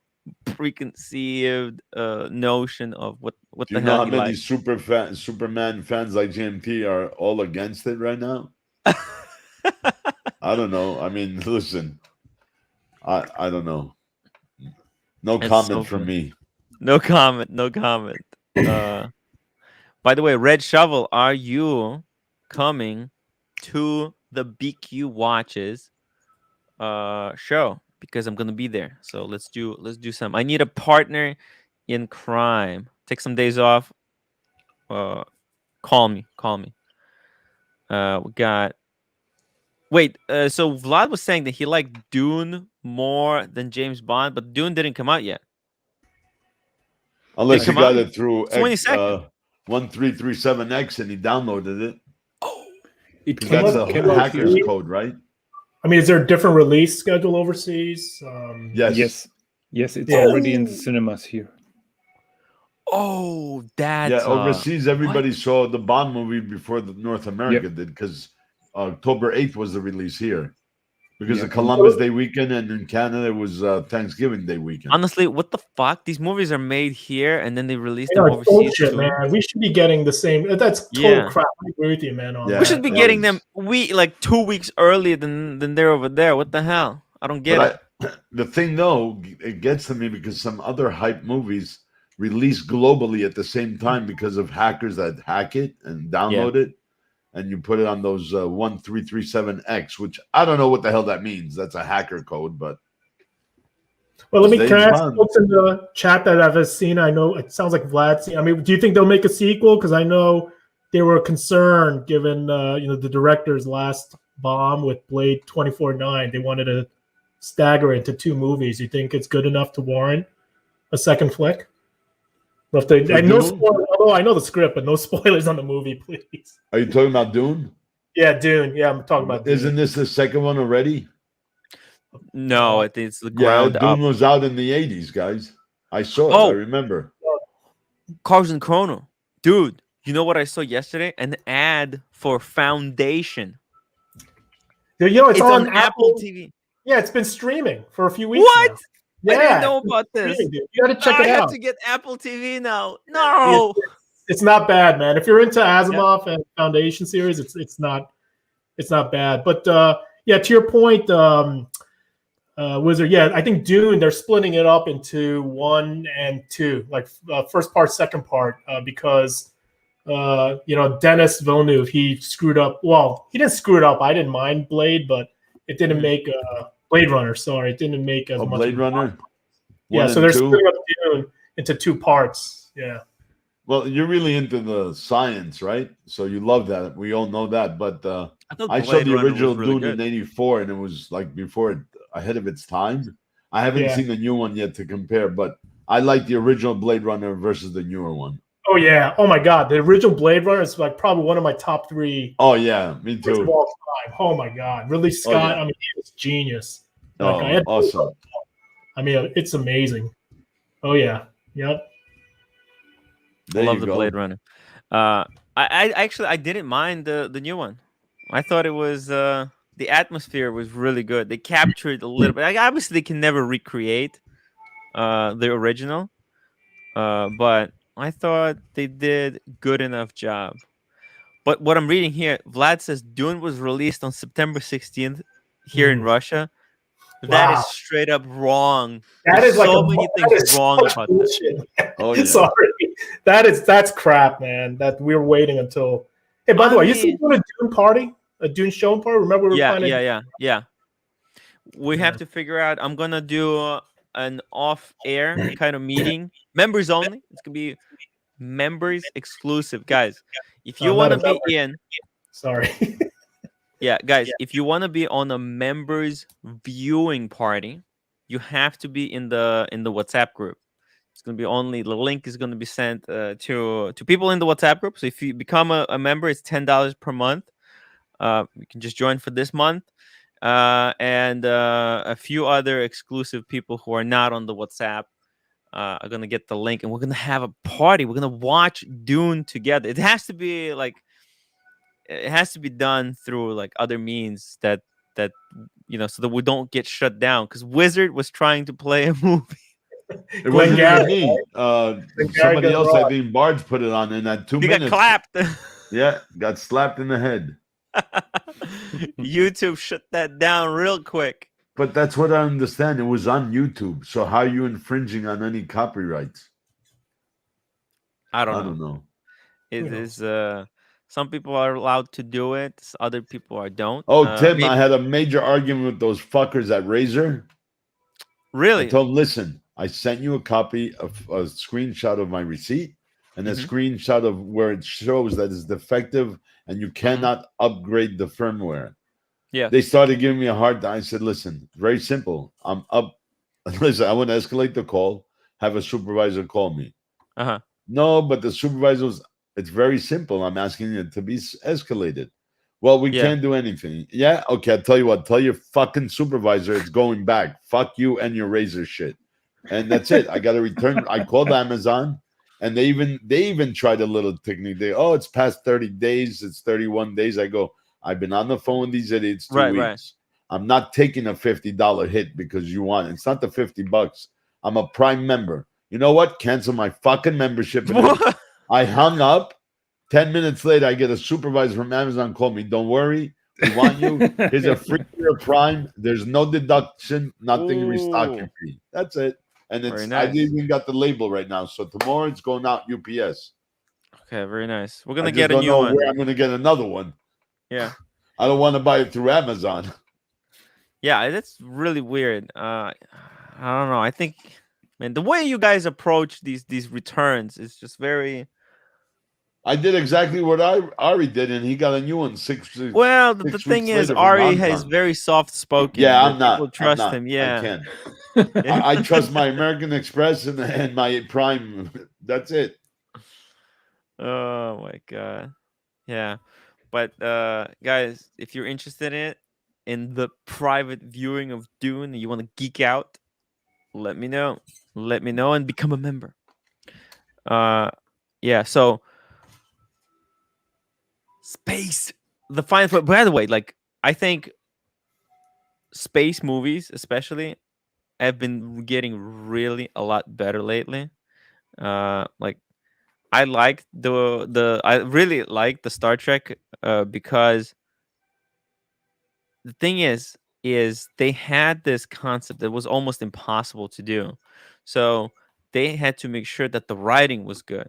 preconceived notion of what Do the you know hell how he many likes. Superman fans like GMT are all against it right now? I don't know. I mean, listen, I don't know. No It's comment so from funny. me. No comment. No comment. By the way, Red Shovel, are you coming to the BQ Watches show? Because I'm gonna be there. So let's do some. I need a partner in crime. Take some days off. Call me. We got. Wait. So Vlad was saying that he liked Dune more than James Bond, but Dune didn't come out yet. Unless Did he come out? got it through 22nd. 1337X and he downloaded it. Oh, It Because came, that's Unless- the came out hacker's here. code, right? I mean, is there a different release schedule overseas? Yes. Yes, it's Yeah. already in the cinemas here. oh, that's Yeah, overseas, everybody saw the Bond movie before the North America did because October 8th was the release here. Because Yeah, of Columbus Day weekend, and in Canada it was Thanksgiving Day weekend. Honestly, what the fuck? These movies are made here and then they release You them know, it's overseas bullshit, too. man. We should be getting the same. That's total Yeah. crap. I agree with you, man. On Yeah, We should be it getting is. them like 2 weeks earlier than they're over there. What the hell? I don't get it. The thing though, it gets to me because some other hype movies release globally at the same time because of hackers that hack it and download it, and you put it on those 1337X, which I don't know what the hell that means. That's a hacker code, but Well, can I James ask Bond. folks in the chat that I've seen? I know it sounds like Vlad's seen. I mean, do you think they'll make a sequel? Because I know they were concerned given the director's last bomb with Blade 24/9. They wanted to stagger it into 2 movies. You think it's good enough to warrant a second flick? And no spoilers, although I know the script, but no spoilers on the movie, please. Are you talking about Dune? Yeah, Dune. Yeah, I'm talking about Dune. Isn't this the second one already? No, I think it's the ground up. Dune was out in the 80s, guys. I saw it. Oh. I remember. Cars and Chrono. Dude, you know what I saw yesterday? An ad for Foundation. You know, it's on on Apple TV. Yeah, it's been streaming for a few weeks What? now. I Yeah, didn't know about this. streaming, dude. You got to check I it have out. to get Apple TV now. No. It's not bad, man. If you're into Asimov and Foundation series, it's not bad. But yeah, to your point, Wizard. Yeah, I think Dune. They're splitting it up into 1 and 2, like first part, second part, because Dennis Villeneuve, he screwed up. Well, he didn't screw it up. I didn't mind Blade, but it didn't make Blade Runner. Sorry, it didn't make as much. Blade Runner. Yeah, so they're splitting up Dune into 2 parts. Yeah. Well, you're really into the science, right? So you love that. We all know that. But I saw the original Dune in '84, and it was like ahead of its time. I haven't seen the new one yet to compare, but I like the original Blade Runner versus the newer one. Oh yeah! Oh my God, the original Blade Runner is like probably one of my top 3. Oh yeah, me too. Of all time. Oh my God, Ridley Scott. I mean, he was genius. Like, awesome. I mean, it's amazing. Oh yeah, yep. I love the Blade Runner. I actually didn't mind the new one. I thought it was the atmosphere was really good. They captured a little bit. Like, obviously, they can never recreate the original, but I thought they did good enough job. But what I'm reading here, Vlad says Dune was released on September 16th here in Russia. That is straight up wrong. That There's is like so many things wrong about that. Oh yeah. Sorry, that's crap, man. That we're waiting until. Hey, by the way, you see doing a Dune party, a Dune showing party? Remember we were planning. Yeah. We have to figure out. I'm gonna do an off-air kind of meeting, members only. It's gonna be members exclusive, guys. If you want to be in, sorry. Yeah, guys, if you want to be on a members viewing party, you have to be in the WhatsApp group. It's gonna be only the link is gonna be sent to people in the WhatsApp group. So if you become a member, it's $10 per month. You can just join for this month, and a few other exclusive people who are not on the WhatsApp are gonna get the link, and we're gonna have a party. We're gonna watch Dune together. It has to be done through like other means that so that we don't get shut down. Because Wizard was trying to play a movie. It wasn't Glengarry, even me. Somebody else, I think Barge put it on in that 2 He minutes. got clapped. Yeah, got slapped in the head. YouTube shut that down real quick. But that's what I understand. It was on YouTube. So how are you infringing on any copyrights? I I don't don't know. know. It is some people are allowed to do it, other people are don't. Oh, Tim, I had a major argument with those fuckers at Razer. I Really? told them, listen, I sent you a copy of a screenshot of my receipt and a screenshot of where it shows that it's defective and you cannot upgrade the firmware. Yeah. They started giving me a hard time. I said, listen, very simple. I'm up. Listen, I want to escalate the call, have a supervisor call me. Uh-huh. No, but the supervisor was, it's very simple. I'm asking it to be escalated. Well, we can't do anything. Yeah, okay, I'll tell you what. Tell your fucking supervisor it's going back. Fuck you and your Razor shit. And that's it. I got to return. I called Amazon, and they even tried a little technique. It's past 30 days. It's 31 days. I go, I've been on the phone with these idiots 2 weeks. Right. I'm not taking a $50 hit because you want it. It's not the $50. I'm a Prime member. You know what? Cancel my fucking membership. I hung up. 10 minutes later, I get a supervisor from Amazon call me. Don't worry. We want you. Here's a free year Prime. There's no deduction, nothing restocking fee. That's it. And it's nice. I even got the label right now. So tomorrow it's going out UPS. Okay, very nice. We're gonna get a new one. Where I'm gonna get another one. Yeah. I don't want to buy it through Amazon. Yeah, that's really weird. I don't know. I think, man, the way you guys approach these returns is just very. I did exactly what Ari did, and he got a new one. Well, the thing is, Ari is very soft spoken. Yeah, I'm not. People trust him. Yeah, I can't. I trust my American Express and my Prime. That's it. Oh my god. Yeah, but guys, if you're interested in the private viewing of Dune, and you want to geek out, let me know. Let me know and become a member. Yeah. So. Space, the final. By the way, like I think space movies, especially, have been getting really a lot better lately. Like I really like the Star Trek because the thing is they had this concept that was almost impossible to do, so they had to make sure that the writing was good,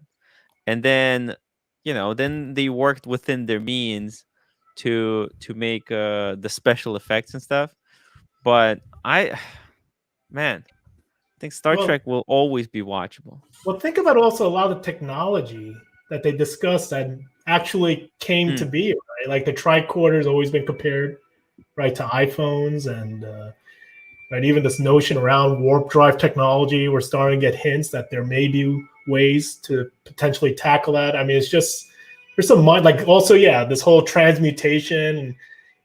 and then then they worked within their means to make the special effects and stuff. But I think Star Trek will always be watchable. Well, think about also a lot of the technology that they discussed that actually came to be, right? Like the tricorder has always been compared, right, to iPhones, and right, even this notion around warp drive technology, we're starting to get hints that there may be ways to potentially tackle that. I mean, it's just there's some mind, like also, this whole transmutation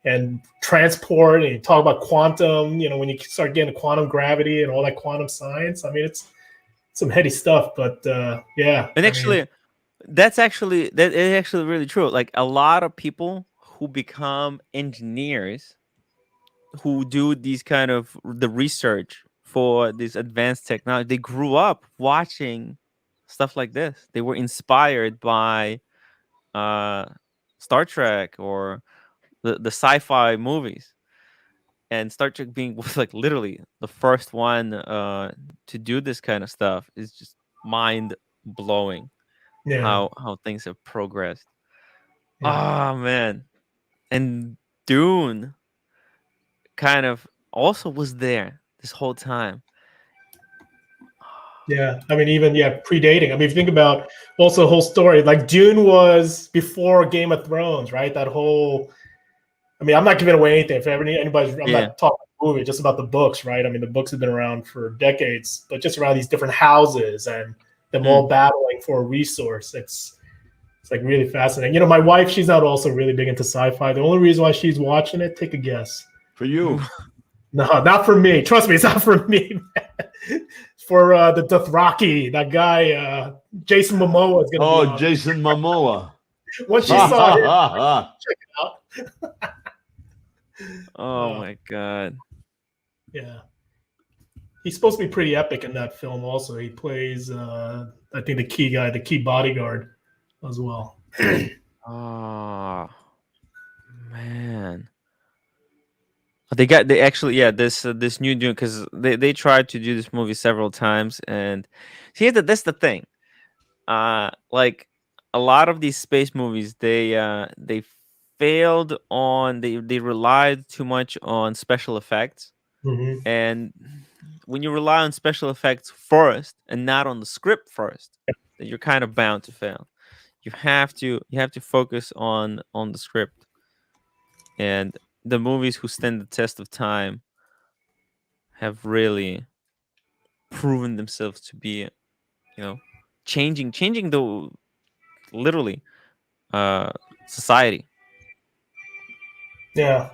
and transport, and you talk about quantum, when you start getting quantum gravity and all that quantum science. I mean, it's some heady stuff, but And actually, that's actually really true. Like a lot of people who become engineers, who do these kind of the research for this advanced technology, they grew up watching stuff like this. They were inspired by Star Trek or the sci-fi movies, and Star Trek being like literally the first one to do this kind of stuff is just mind blowing. How things have progressed. Oh man. And Dune kind of also was there this whole time. Yeah, I mean, even predating. I mean, if you think about also the whole story, like Dune was before Game of Thrones, right? That whole I mean, I'm not giving away anything. If anybody's, I'm Yeah. not talking about the movie, just about the books, right? I mean, the books have been around for decades, but just around these different houses and them all battling for a resource. It's like really fascinating. You know, my wife, she's not also really big into sci-fi. The only reason why she's watching it, take a guess. For you. No, not for me. Trust me, it's not for me. For the Dothraki, that guy, Jason Momoa is going to be on. Jason Momoa. Once she saw him, check it out. Oh my god. Yeah. He's supposed to be pretty epic in that film also. He plays, I think, the key guy, the key bodyguard as well. Oh, man. They actually, yeah, this new Dune, because they tried to do this movie several times, and see that's the thing. Like a lot of these space movies, they failed on they relied too much on special effects, and when you rely on special effects first and not on the script first, then you're kind of bound to fail. You have to focus on the script, and the movies who stand the test of time have really proven themselves to be, changing the literally society. Yeah,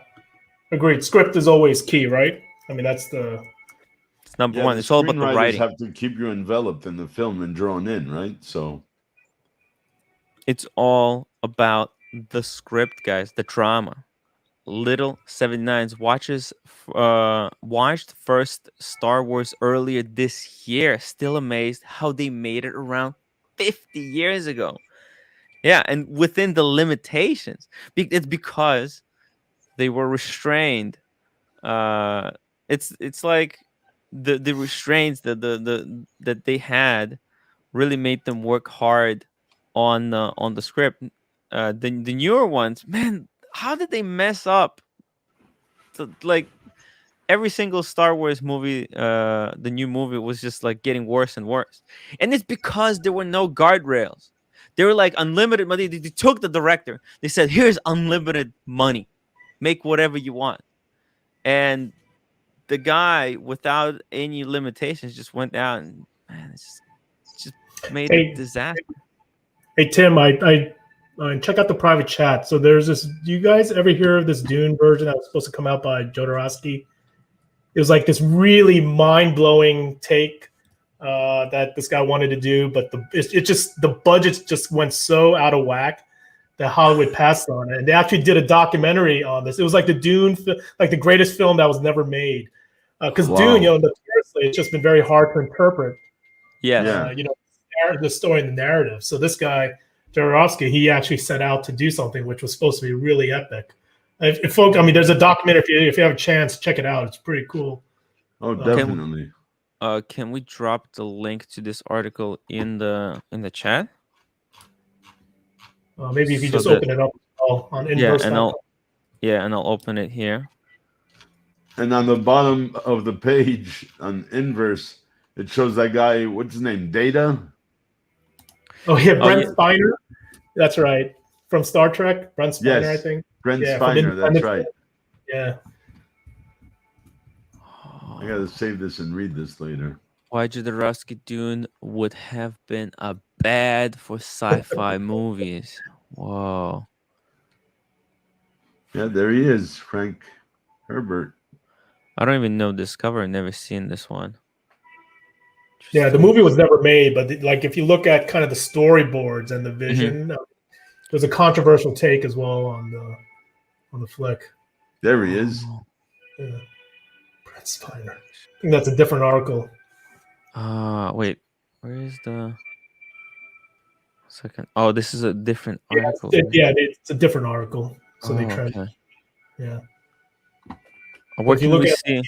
agreed. Script is always key, right? I mean, that's the It's number Yeah, one. the It's all about the screenwriters writing. have to keep you enveloped in the film and drawn in, right? So It's all about the script, guys. The drama. Little 79s watched first Star Wars earlier this year. Still amazed how they made it around 50 years ago. Yeah, and within the limitations. It's because they were restrained. It's like the restraints that they had really made them work hard on the script. The newer ones, man, how did they mess up? Like every single Star Wars movie, the new movie was just like getting worse and worse, and it's because there were no guardrails. They were like unlimited money. They took the director. They said, "Here's unlimited money, make whatever you want," and the guy without any limitations just went out and man, it's just made a disaster. Hey Tim, I check out the private chat. So there's this. Do you guys ever hear of this Dune version that was supposed to come out by Jodorowsky? It was like this really mind-blowing take that this guy wanted to do, but the budgets just went so out of whack that Hollywood passed on it. And they actually did a documentary on this. It was like the Dune, like the greatest film that was never made. Because Dune, notoriously, it's just been very hard to interpret. Yeah. The story and the narrative. So this guy, Jodorowsky, he actually set out to do something which was supposed to be really epic. If folk, I mean, there's a documentary. If you have a chance, check it out. It's pretty cool. Oh, definitely. Can we drop the link to this article in the chat? Maybe if you just open it up on Inverse. And I'll open it here. And on the bottom of the page on Inverse, it shows that guy. What's his name? Data. Oh yeah, Brent Spiner. That's right, from Star Trek. Brent Spiner, I think. Brent Spiner. That's right. Yeah. I gotta save this and read this later. Why Jodorowsky Dune would have been a bad for sci-fi movies. Whoa. Yeah, there he is, Frank Herbert. I don't even know this cover. I've never seen this one. Yeah, the movie was never made, but like if you look at kind of the storyboards and the vision, there's a controversial take as well on the flick. There he is. Yeah. Brent Spiner. I think that's a different article. Wait, where is the second? Oh, this is a different article. It's a different article. So they tried. Okay. Yeah. Where can we see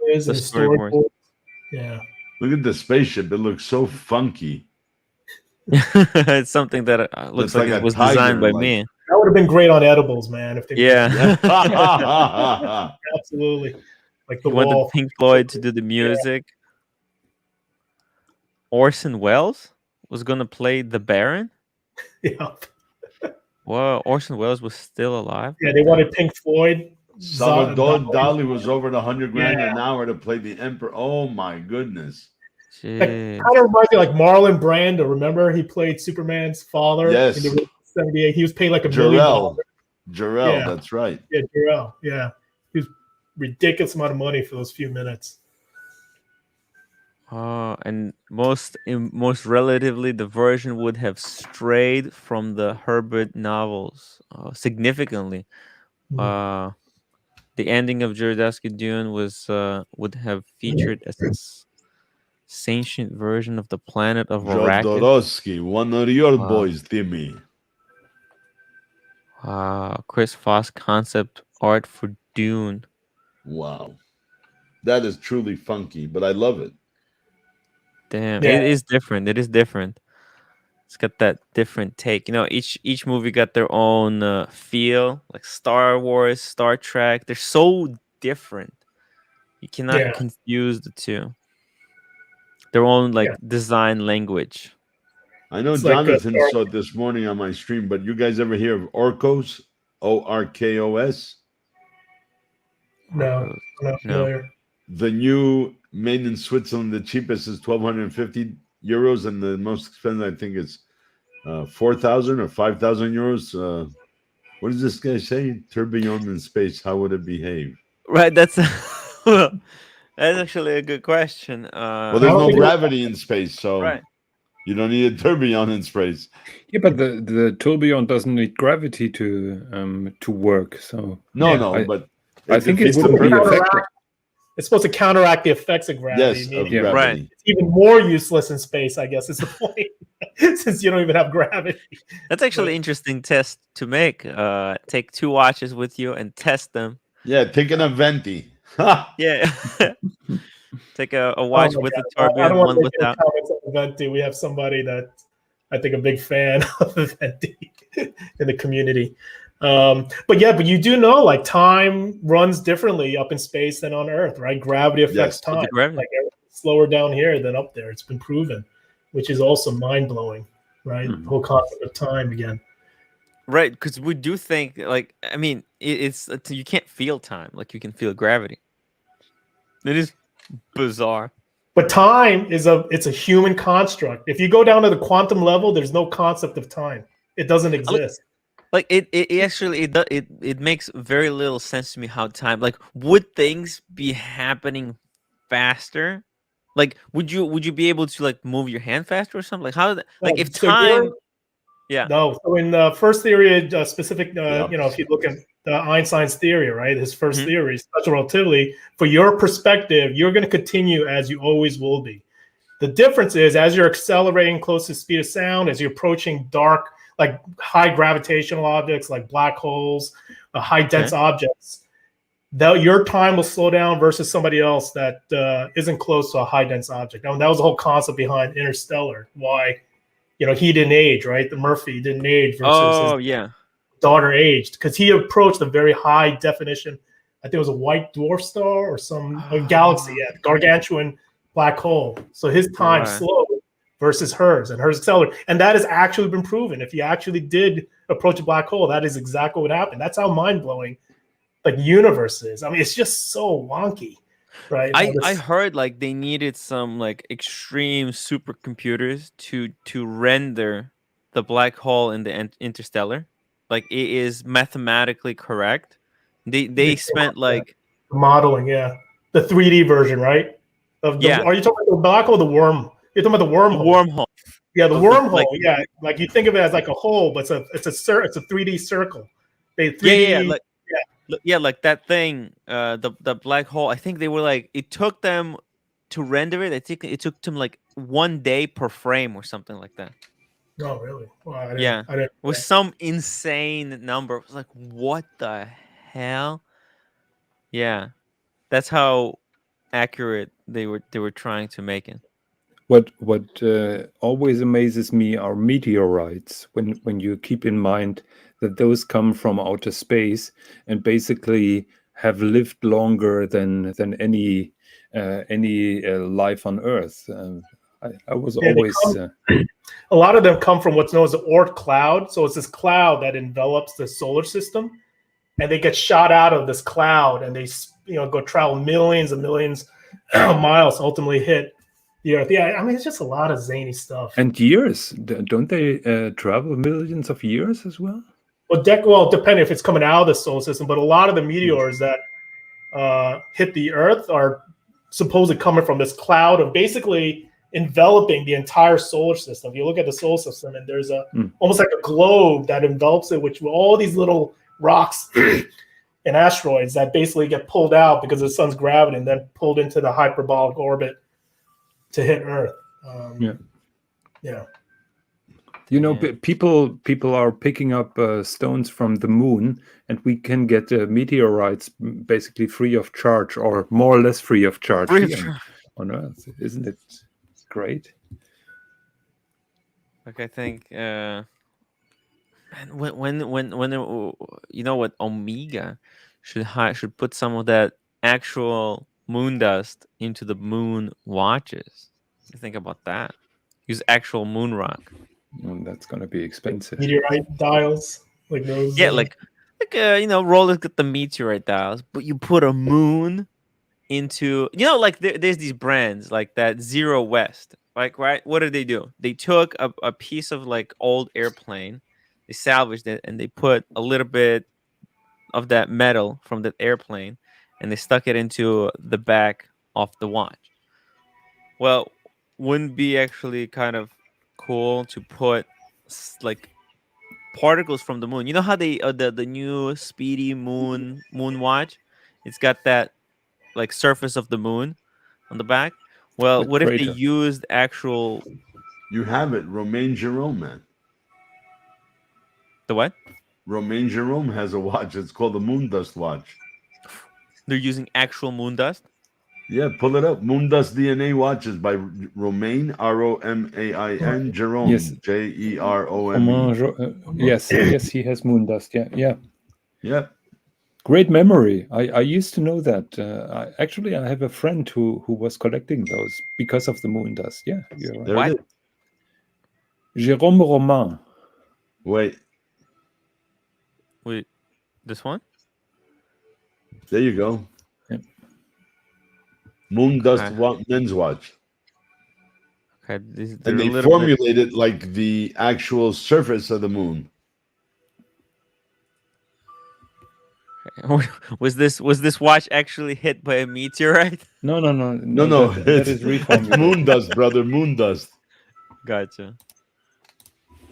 the storyboard? Yeah. Look at the spaceship. It looks so funky. It's something that looks like it was designed by me. That would have been great on edibles, man. If they absolutely. Like the wanted wall. Pink Floyd to do the music. Orson Welles was gonna play the Baron. Yeah. Whoa, Orson Welles was still alive. Yeah, they wanted Pink Floyd. Salvador Dali was over the 100 grand Yeah. an hour to play the emperor. Oh my goodness. That Jeez. kind of reminds me like Marlon Brando. Remember, he played Superman's father Yes. in the 78. He was paid like $1 million. Jarrell, Yeah. that's right. Yeah, Jarrell. Yeah, he was ridiculous amount of money for those few minutes. And most relatively, the version would have strayed from the Herbert novels significantly. The ending of Jodorowsky Dune was would have featured a sentient version of the planet of Arrakis. Jodorowsky, one of your boys, Timmy. Chris Foss concept art for Dune. Wow. That is truly funky, but I love it. Damn, Yeah. it is different. It is different. It's got that different take. You know, each movie got their own feel. Like Star Wars, Star Trek, they're so different. You cannot confuse the two. Their own like design language. I know It's like, Jonathan saw it this morning on my stream, but you guys ever hear of Orkos? Orkos? No, I'm not familiar. The new made in Switzerland, the cheapest is 1,250 euros, and the most expensive, I think, is 4,000 or 5,000 euros. What does this guy say? Tourbillon in space, how would it behave? Right, that's that's actually a good question. Well, there's no gravity in space, so you don't need a tourbillon in space. Yeah, but the tourbillon doesn't need gravity to work. So but I think it would be effective. It's supposed to counteract the effects of gravity. Yes, of gravity. Right. It's even more useless in space, I guess, is the point, since you don't even have gravity. That's actually an interesting test to make. Take 2 watches with you and test them. Yeah, take an Aventi. Yeah. Take a watch with a tourbillon, one without. Aventi. We have somebody that I think a big fan of Aventi in the community. But you do know, like, time runs differently up in space than on Earth, right? Gravity affects time. Like, slower down here than up there. It's been proven, which is also mind-blowing, right? The whole concept of time again. Right, because we do think, like, I mean, it's you can't feel time like you can feel gravity. It is bizarre. But time it's a human construct. If you go down to the quantum level, there's no concept of time. It doesn't exist. Like it makes very little sense to me how time, like, would things be happening faster? Like, would you be able to, like, move your hand faster or something? Like, how, like, if time No. So in the first theory, specific, you know, if you look at Einstein's theory, right, his first theory, special relativity, for your perspective, you're going to continue as you always will be. The difference is, as you're accelerating close to the speed of sound, as you're approaching dark, like high gravitational objects, like black holes, high dense objects, your time will slow down versus somebody else that isn't close to a high dense object. Now, that was the whole concept behind Interstellar. Why? You know, he didn't age, right? The Murphy didn't age versus his daughter aged, because he approached a very high definition. I think it was a white dwarf star or a galaxy, gargantuan black hole. So his time slowed versus hers, and hers accelerated. And that has actually been proven. If you actually did approach a black hole, that is exactly what happened. That's how mind-blowing, like, universe is. I mean, it's just so wonky. Right. I heard, like, they needed some, like, extreme supercomputers to render the black hole in the Interstellar. Like, it is mathematically correct. They spent, like, modeling, the 3D version, right? Are you talking about the black hole or the worm? You're talking about the wormhole. Wormhole. Yeah, the wormhole. Like you think of it as like a hole, but it's a 3D circle. They 3D. Like that thing, the black hole. I think they were like, it took them to render it. I think it took them like 1 day per frame or something like that. Oh, really? Well, it was some insane number. It was like, what the hell? Yeah, that's how accurate they were trying to make it. What always amazes me are meteorites, when you keep in mind that those come from outer space and basically have lived longer than any life on Earth. I was Yeah, always a lot of them come from what's known as the Oort cloud. So it's this cloud that envelops the solar system, and they get shot out of this cloud, and they go travel millions and millions of miles to ultimately hit the Earth. Yeah, I mean it's just a lot of zany stuff. and years. Don't they travel millions of years as well? Well, depending if it's coming out of the solar system, but a lot of the meteors that hit the Earth are supposedly coming from this cloud of basically enveloping the entire solar system. If you look at the solar system, and there's almost like a globe that envelops it, which all these little rocks and asteroids that basically get pulled out because of the sun's gravity and then pulled into the hyperbolic orbit to hit Earth. Yeah. You know, people are picking up stones from the moon, and we can get meteorites basically free of charge, or more or less free of charge on Earth. Isn't it great? Like I think, man, when you know what, Omega should put some of that actual moon dust into the moon watches. You think about that. Use actual moon rock. Well, that's going to be expensive. Meteorite dials, like those. Yeah, like Rolex got the meteorite dials, but you put a moon into, like there's these brands like that Zero West. Like, right? What did they do? They took a piece of like old airplane, they salvaged it, and they put a little bit of that metal from that airplane, and they stuck it into the back of the watch. Well, wouldn't be actually kind of cool to put like particles from the moon? You know how they the new Speedy moon watch, it's got that like surface of the moon on the back. Well, The what if they crater. used actual You have it, Romain Jerome, man. the what? Romain Jerome has a watch. It's called the Moon Dust watch. They're using actual moon dust. Yeah, pull it up. Moon Dust DNA watches by Romain, Romain, Jerome, Yes. Jerome. Yes, he has moon dust. Yeah. Yeah. Great memory. I used to know that. I have a friend who was collecting those because of the moon dust. Yeah, you're right. There What? it is. Jérôme Romain. Wait, This one? there you go. Yep. Moon Dust Okay. men's watch. Okay, And they formulate it like the actual surface of the moon. Was this watch actually hit by a meteorite? No. No. That is reformulated. Moon Dust, brother. Moon Dust. Gotcha.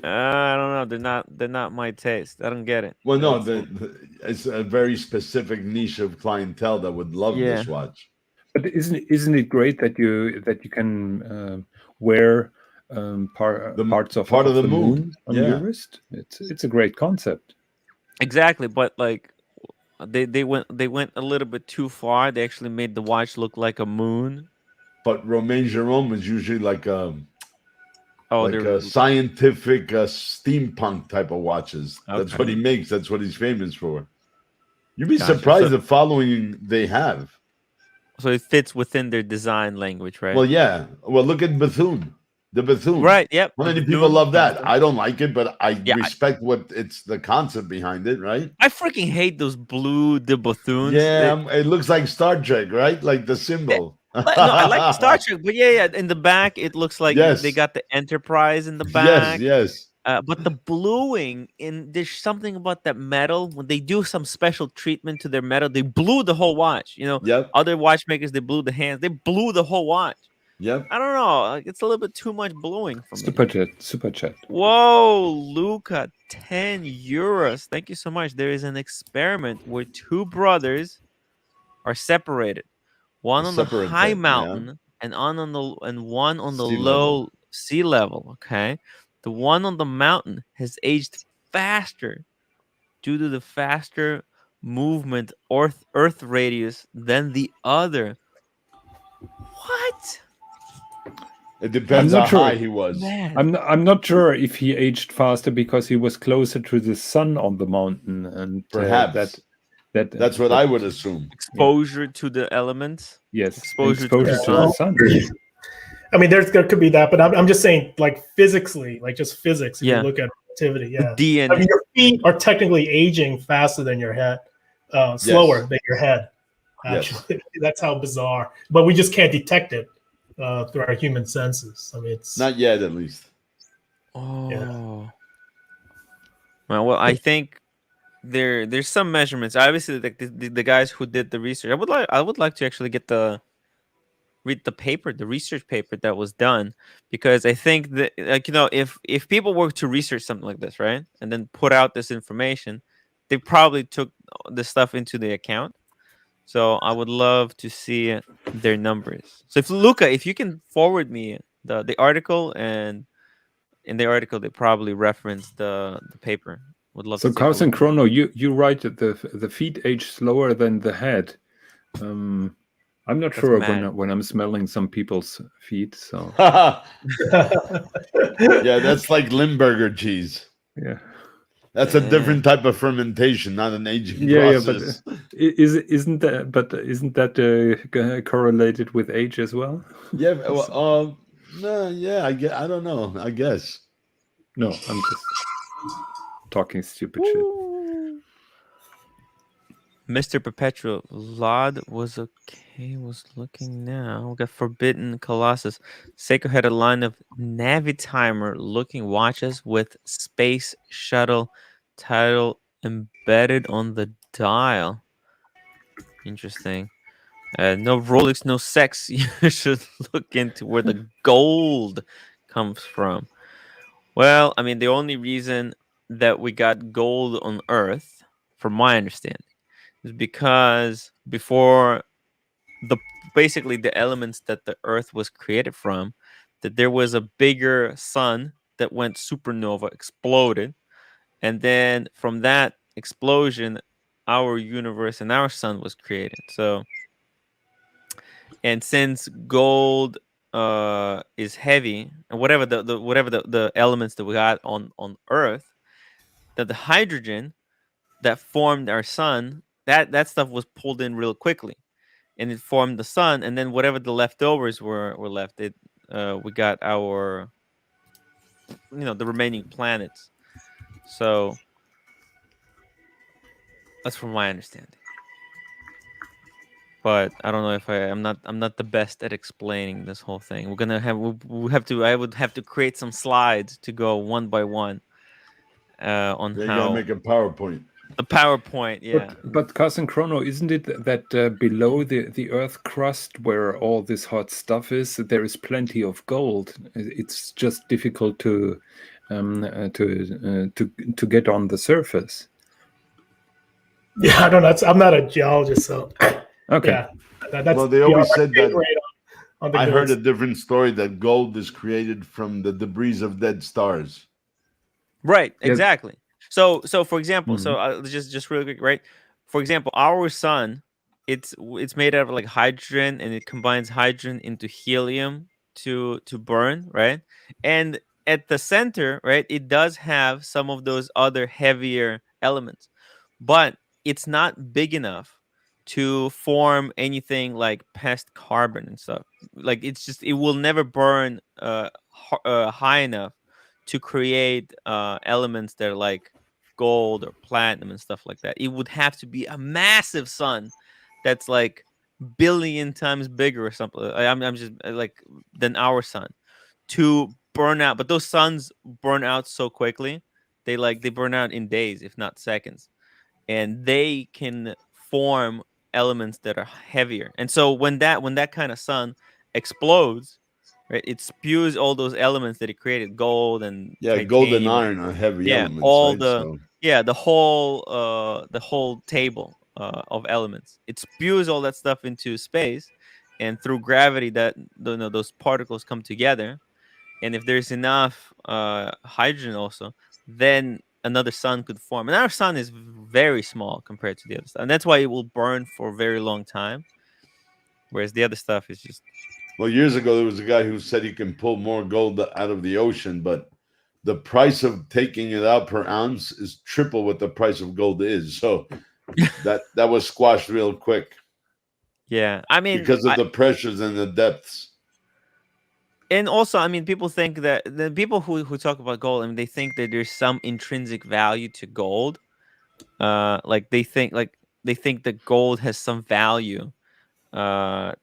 I don't know. They're not my taste. I don't get it. Well, no, it's a very specific niche of clientele that would love this watch. But isn't it great that you can wear parts of the moon on your wrist? It's a great concept. Exactly, but like they went a little bit too far. They actually made the watch look like a moon. But Romain Jerome is usually like a scientific steampunk type of watches. Okay. That's what he makes. That's what he's famous for. You'd be surprised the following they have. So it fits within their design language, right? Well, yeah. Well, look at Bethune. The Bethune. Right, yep. How many people love that? I don't like it, but I respect it's the concept behind it, right? I freaking hate those blue Bethunes. Yeah, it looks like Star Trek, right? Like the symbol. No, I like Star Trek, but yeah. In the back, it looks like they got the Enterprise in the back. Yes. But the bluing, there's something about that metal. When they do some special treatment to their metal, they blew the whole watch. Other watchmakers, they blew the hands. They blew the whole watch. Yep. I don't know. It's a little bit too much bluing for me. Super chat. Whoa, Luca, 10 euros. Thank you so much. There is an experiment where two brothers are separated. One on the high mountain and one on the low sea level. Okay. The one on the mountain has aged faster due to the faster movement Earth radius than the other. What? It depends how high he was. Man. I'm not sure if he aged faster because he was closer to the sun on the mountain, and perhaps that's what I would assume. Exposure to the elements. Yes, exposure to the sun. I mean, there could be that, but I'm just saying, like physically, like just physics. If Yeah. you look at activity, yeah. DNA. I mean, your feet are technically aging faster than your head, slower than your head. Actually, that's how bizarre. But we just can't detect it through our human senses. I mean, it's Not yet, at least. Oh. Yeah. Well, I think there's some measurements. Obviously, like the guys who did the research, I would like to actually read the paper, the research paper that was done, because I think that, like, if people were to research something like this, right, and then put out this information, they probably took this stuff into the account. So I would love to see their numbers. So if Luca, if you can forward me the article, and in the article they probably referenced the paper. Would love So to take a Carson look. Chrono, you write that the feet age slower than the head. I'm not sure when I'm smelling some people's feet. So Yeah, that's like Limburger cheese. yeah, That's a different type of fermentation, not an aging process. but isn't that correlated with age as well? Yeah, well, no, yeah, I don't know. I guess. No, I'm just talking stupid shit. Mr. Perpetual Lod was okay. Was looking now. We got Forbidden Colossus. Seiko had a line of Navitimer looking watches with space shuttle title embedded on the dial. Interesting. No Rolex, no sex. You should look into where the gold comes from. Well, I mean, the only reason that we got gold on Earth, from my understanding, is because before basically the elements that the Earth was created from, that there was a bigger sun that went supernova, exploded, and then from that explosion, our universe and our sun was created. So, and since gold is heavy, and whatever the elements that we got on Earth, that the hydrogen that formed our sun, that stuff was pulled in real quickly, and it formed the sun, and then whatever the leftovers were left, we got our, the remaining planets. So that's from my understanding. But I don't know if I'm not the best at explaining this whole thing. I would have to create some slides to go one by one on You how gotta make a PowerPoint. a PowerPoint, yeah. But Carson Chrono, isn't it that below the Earth crust, where all this hot stuff is, there is plenty of gold? It's just difficult to get on the surface. Yeah, I don't know. I'm not a geologist, so okay. Yeah, that's Well, they always said that. On the I heard goals. a different story that gold is created from the debris of dead stars. Right, Yeah. exactly. So for example, Mhm. just really quick, right? For example, our sun, it's made out of like hydrogen, and it combines hydrogen into helium to burn, right? And at the center, right, it does have some of those other heavier elements, but it's not big enough to form anything like past carbon and stuff. Like it will never burn high enough to create elements that are like gold or platinum and stuff like that. It would have to be a massive sun that's like billion times bigger or something. I'm just like than our sun to burn out. But those suns burn out so quickly. They burn out in days, if not seconds, and they can form elements that are heavier. And so when that kind of sun explodes, right, it spews all those elements that it created, gold and Yeah, gold and titanium, iron are heavy yeah, elements, all right? So the whole table of elements. It spews all that stuff into space, and through gravity, those particles come together. And if there's enough hydrogen also, then another sun could form. And our sun is very small compared to the other stuff, and that's why it will burn for a very long time. Whereas the other stuff is just well, years ago there was a guy who said he can pull more gold out of the ocean, but the price of taking it out per ounce is triple what the price of gold is. So that was squashed real quick yeah. I mean, because of the pressures and the depths. And also, I mean, people think that the people who talk about gold, I mean, they think that there's some intrinsic value to gold. Like they think that gold has some value. Uh,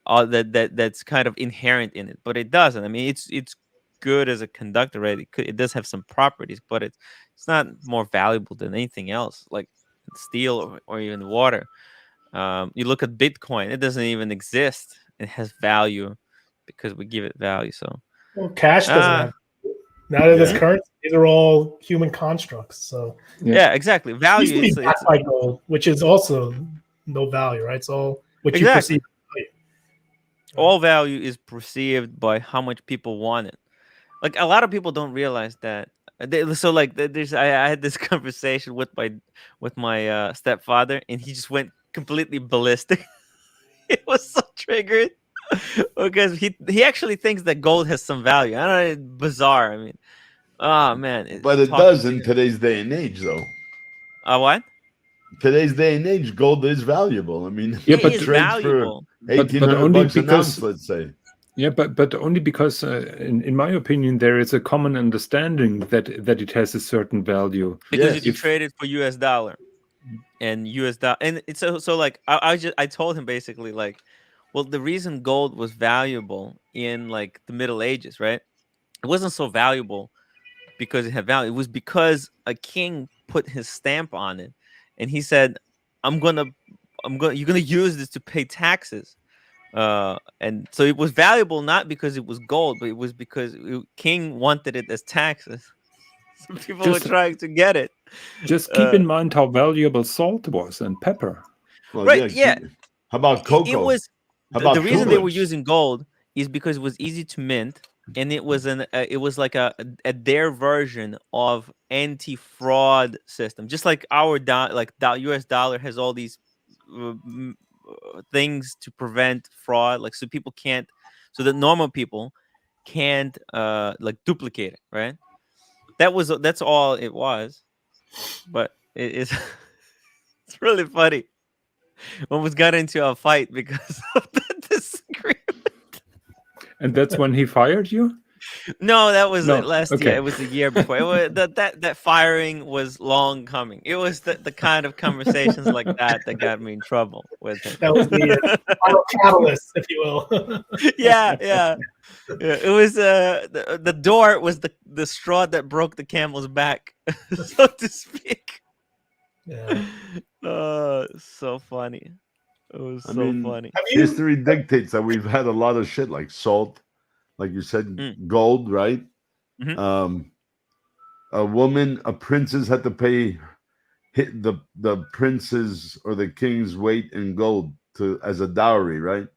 that's kind of inherent in it, but it doesn't. I mean, it's good as a conductor, right? It does have some properties, but it's not more valuable than anything else, like steel or even water. You look at Bitcoin; it doesn't even exist. It has value because we give it value. So, Well, cash doesn't uh, have. Now that this Yeah. currency, these are all human constructs. So yeah, exactly. it Value. used to be It's backed by gold, which is also no value, right? It's all what you exactly perceive. Value. all value is perceived by how much people want it. Like a lot of people don't realize that. So like there's I had this conversation with my stepfather, and he just went completely ballistic. It was so triggered because he actually thinks that gold has some value. I don't know, it's bizarre. I mean, oh man, But it talking does to in today's day and age, though. what? Today's day and age, gold is valuable. I mean, Yeah, It but is trades for valuable. 1,800 only bucks an ounce, because let's say. yeah, but only because in my opinion there is a common understanding that it has a certain value. Because Yes. if you trade it for US dollar and US dollar, and it's so like I told him basically like, well, the reason gold was valuable in like the Middle Ages, right? It wasn't so valuable because it had value. It was because a king put his stamp on it, and he said, "I'm gonna, you're gonna use this to pay taxes." And so it was valuable not because it was gold, but it was because king wanted it as taxes. So people were Just trying to get it. just keep Uh, in mind how valuable salt was and pepper. Well, right? yeah. Yeah. How about It cocoa? was How the about reason they were tulips? using gold is because it was easy to mint, and it was it was like their version of anti-fraud system, just like our US dollar has all these things to prevent fraud, like so people can't, so that normal people can't like duplicate it, right? That's all it was, but it is it's really funny. Almost got into a fight because of the disagreement. And that's when he fired you? No, that was No. last year. Okay. It was the year before. It was, that firing was long coming. It was the kind of conversations like that got me in trouble with him. That was the final catalyst, if you will. Yeah. It was the door was the straw that broke the camel's back, so to speak. Yeah. So funny. It was I so mean, funny. Have you? history dictates that we've had a lot of shit like salt, like you said, gold, right? Mhm. A princess had to pay hit the prince's or the king's weight in gold to as a dowry, right?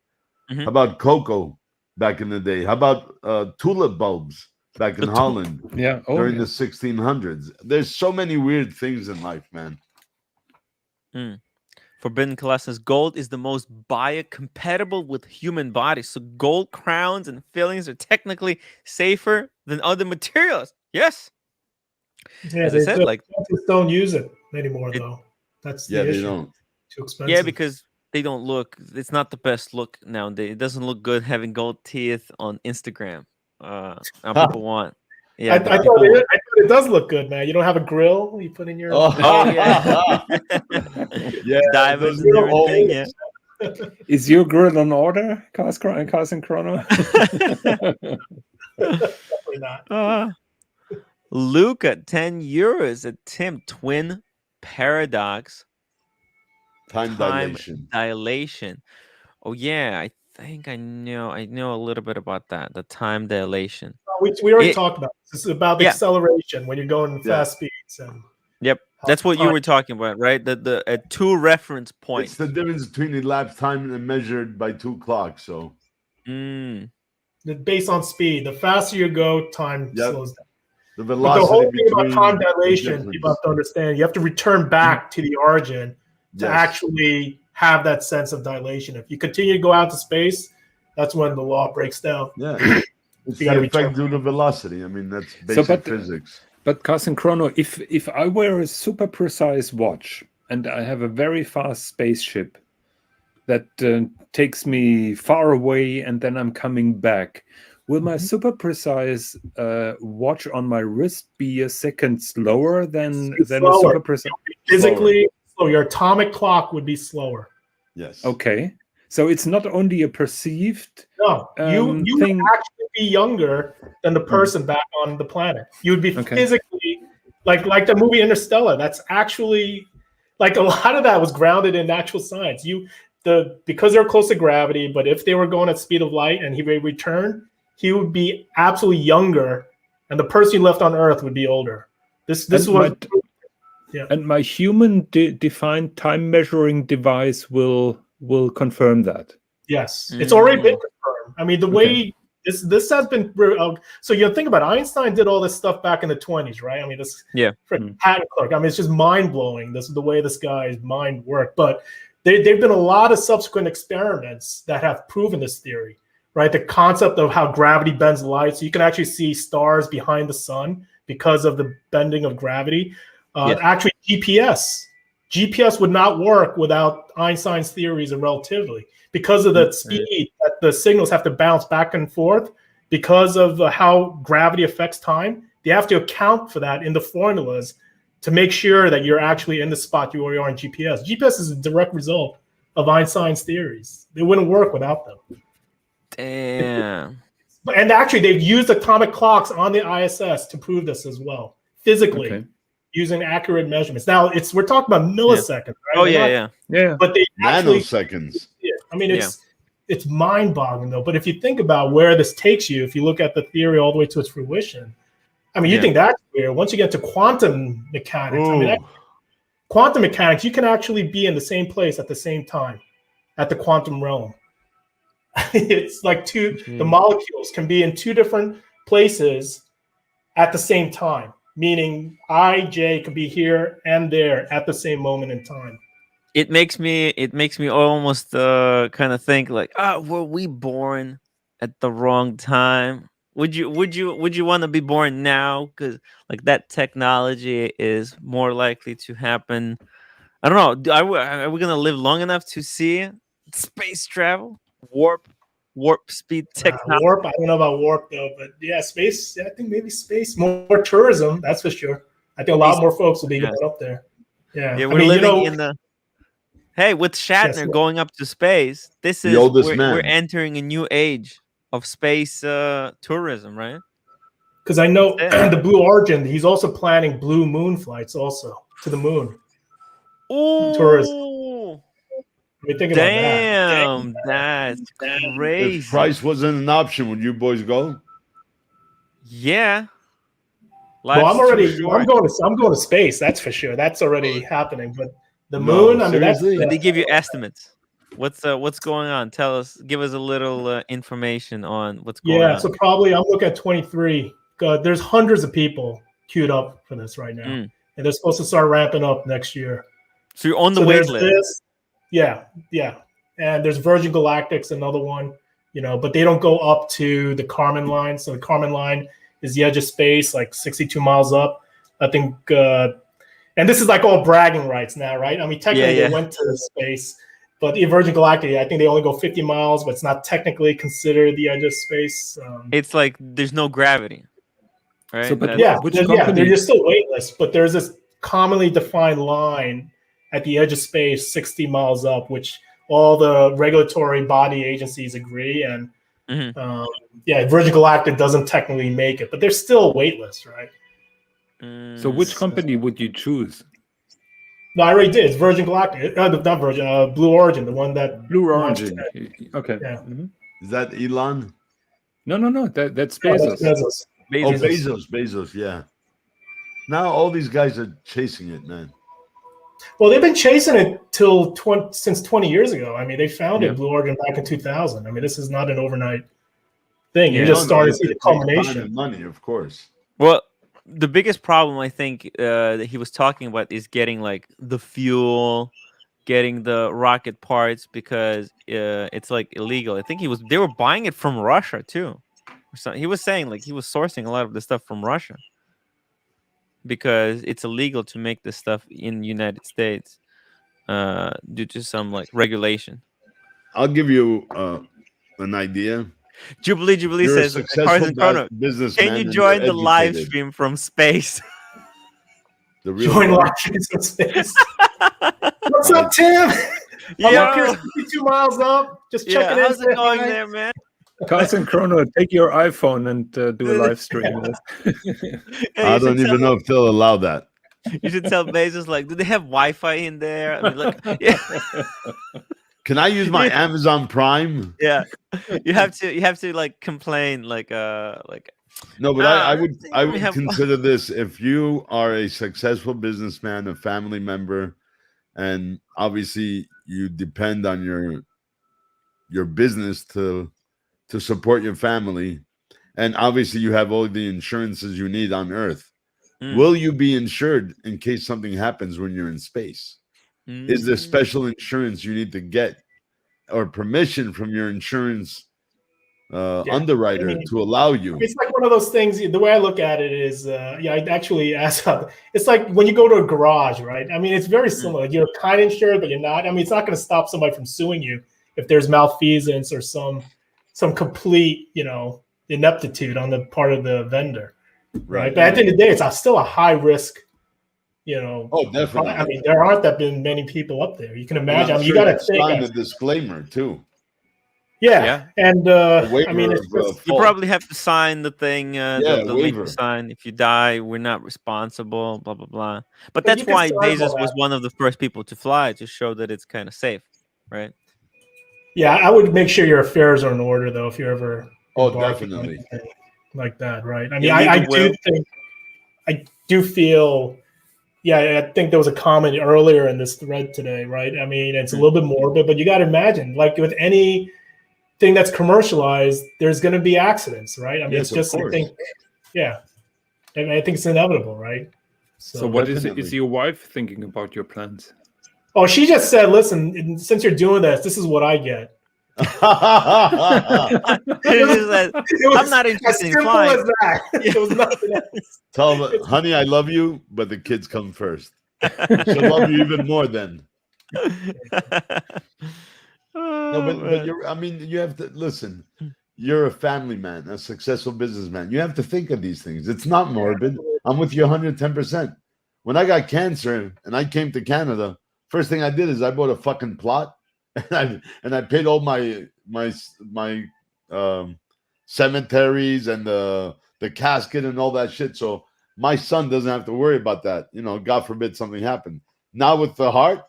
Mhm. How about cocoa back in the day? How about tulip bulbs back in Holland Yeah. Oh, during yeah. the 1600s? There's so many weird things in life, man. Forbidden Class says gold is the most biocompatible with human bodies. So gold crowns and fillings are technically safer than other materials. Yes. Yeah, As I they said, like just don't use it anymore, it, though. That's Yeah, the they issue. don't. Too expensive. yeah, because they don't look, it's not the best look nowadays. It doesn't look good having gold teeth on Instagram. Now people want, I, yeah, I, thought people want. I thought it does look good, man. You don't have a grill you put in your. Oh, yeah. Yeah, Diamonds those and are old. everything. Yeah. Is your grill on order, Carson Chrono? Definitely not. Luca, 10 euros at Tim. Twin paradox. Time Time dilation. dilation. Oh yeah, I think I know a little bit about that. The time dilation. We already It, talked about this. This is about yeah. acceleration when you're going Yeah. fast speeds and Yep. how That's what you time- were talking about, right? The at 2 reference points. It's the difference between elapsed time and measured by 2 clocks. So based on speed. The faster you go, time Yep. slows down. the But the velocity whole thing about between time the dilation, difference. people have to understand. You have to return back to the origin to Yes. actually have that sense of dilation. If you continue to go out to space, that's when the law breaks down. Yeah. It's You gotta the effect return. due to velocity. I mean, that's basic physics. But Carson Chrono, if I wear a super precise watch and I have a very fast spaceship, that takes me far away, and then I'm coming back. Will my super precise watch on my wrist be a second slower than a Slower. super precise? Physically, so your atomic clock would be slower. Yes. Okay, so it's not only a perceived No, you thing. would actually be younger than the person back on the planet. You would be physically like the movie Interstellar. That's actually like a lot of that was grounded in natural science. Because they're close to gravity, but if they were going at speed of light and he would return, he would be absolutely younger, and the person you left on Earth would be older. This was and my human defined time measuring device will confirm that. Yes, it's already been confirmed. I mean, the way this has been. So you think about it, Einstein did all this stuff back in the 20s, right? I mean, this patent clerk. I mean, it's just mind blowing. The way this guy's mind worked. But there've been a lot of subsequent experiments that have proven this theory, right? The concept of how gravity bends light, so you can actually see stars behind the sun because of the bending of gravity. Actually, GPS would not work without Einstein's theories of relativity because of the speed that the signals have to bounce back and forth because of how gravity affects time. They have to account for that in the formulas to make sure that you're actually in the spot you are in GPS. GPS is a direct result of Einstein's theories. They wouldn't work without them. Damn. And actually, they've used atomic clocks on the ISS to prove this as well, physically. Using accurate measurements. Now we're talking about milliseconds, right? Oh yeah. But they nanoseconds. I mean, it's mind-boggling though. But if you think about where this takes you, if you look at the theory all the way to its fruition, I mean, you think that's weird. Once you get to quantum mechanics, I mean, quantum mechanics, you can actually be in the same place at the same time, at the quantum realm. It's like the molecules can be in two different places at the same time. Meaning J could be here and there at the same moment in time. It makes me almost kind of think like, were we born at the wrong time? Would you want to be born now? Because like that technology is more likely to happen. I don't know. Are we gonna live long enough to see space travel, warp speed technology? Warp. I don't know about warp though, but yeah, space. I think maybe space, more tourism. That's for sure. I think a lot more folks will be going up there. Yeah, we're living in the. Hey, with Shatner going up to space, this is we're entering a new age of space tourism, right? Because I know the Blue Origin, he's also planning blue moon flights also to the moon. Ooh, tourism. I mean, think about that. That's crazy. If price wasn't an option, would you boys go? Yeah. Well, I'm going to space. That's for sure. That's already happening. But the moon, I mean, that's. Did they give you estimates? What's going on? Tell us. Give us a little information on what's going on. Yeah, so probably I'm looking at 23. There's hundreds of people queued up for this right now, and they're supposed to start ramping up next year. So you're on the wait list. Yeah, and there's Virgin Galactic's another one, but they don't go up to the Kármán line. So the Kármán line is the edge of space, like 62 miles up. I think, and this is like all bragging rights now, right? I mean, technically they went to space, but the Virgin Galactic, I think they only go 50 miles, but it's not technically considered the edge of space. It's like there's no gravity, right? So, but they're still weightless, but there's this commonly defined line at the edge of space, 60 miles up, which all the regulatory body agencies agree. And Virgin Galactic doesn't technically make it, but they're still weightless, right? So which company would you choose? No, I already did. It's Virgin Galactic. Not Virgin, Blue Origin, the one that... Blue Origin. Okay. Yeah. Mm-hmm. Is that Elon? No. That's Bezos. Bezos. Oh, Bezos, yeah. Now all these guys are chasing it, man. Well, they've been chasing it since 20 years ago. I mean, they founded Blue Origin back in 2000. I mean, this is not an overnight thing. You just started to see the culmination. Money, of course. Well, the biggest problem I think that he was talking about is getting like the fuel, getting the rocket parts because it's like illegal. I think they were buying it from Russia too. So he was saying like he was sourcing a lot of the stuff from Russia because it's illegal to make this stuff in the United States due to some like regulation. I'll give you an idea. Jubilee You're a says, successful Carson Chrono, businessman can you and join you're the live educated. stream from space? The real Join what? live in space. What's up, Tim? I'm up here 62 miles up. Just checking in. How's it going there, man? Carson Chrono, take your iPhone and do a live stream. I don't even know if they'll allow that. You should tell Bezos, like, do they have Wi-Fi in there? I mean, like, yeah. Can I use my Amazon Prime? Yeah, you have to like complain, like. No, but I would have- consider this: if you are a successful businessman, a family member, and obviously you depend on your business to support your family, and obviously you have all the insurances you need on Earth. Will you be insured in case something happens when you're in space? Is there special insurance you need to get or permission from your insurance underwriter to allow you? It's like one of those things. The way I look at it is, I actually asked. It's like when you go to a garage, right? I mean, it's very similar. You're kind of insured, but you're not. I mean, it's not going to stop somebody from suing you if there's malfeasance or some complete, ineptitude on the part of the vendor, right? But at the end of the day, it's still a high risk. Oh, definitely. I mean, there aren't that been many people up there. You can imagine. I mean, sure you got to sign a disclaimer too. Yeah. And I mean, it's you probably have to sign the thing, the link waiver. to sign. If you die, we're not responsible, blah blah blah. But that's why Bezos was one of the first people to fly, to show that it's kind of safe, right? Yeah, I would make sure your affairs are in order, though, if you're ever definitely like that, right? I mean, I do feel. Yeah, I think there was a comment earlier in this thread today, right? I mean, it's a little bit morbid, but you got to imagine, like with anything that's commercialized, there's going to be accidents, right? I mean, it's just, I think, and I think it's inevitable, right? So what is your wife thinking about your plans? Oh, she just said, listen, since you're doing this is what I get. I'm not interested in flying. As that. It was nothing else. Tell them, honey, I love you, but the kids come first. She'll love you even more then. But you have to listen. You're a family man, a successful businessman. You have to think of these things. It's not morbid. I'm with you 110%. When I got cancer and I came to Canada, first thing I did is I bought a fucking plot. And I paid all my cemeteries and the casket and all that shit. So my son doesn't have to worry about that. God forbid something happened. Now with the heart,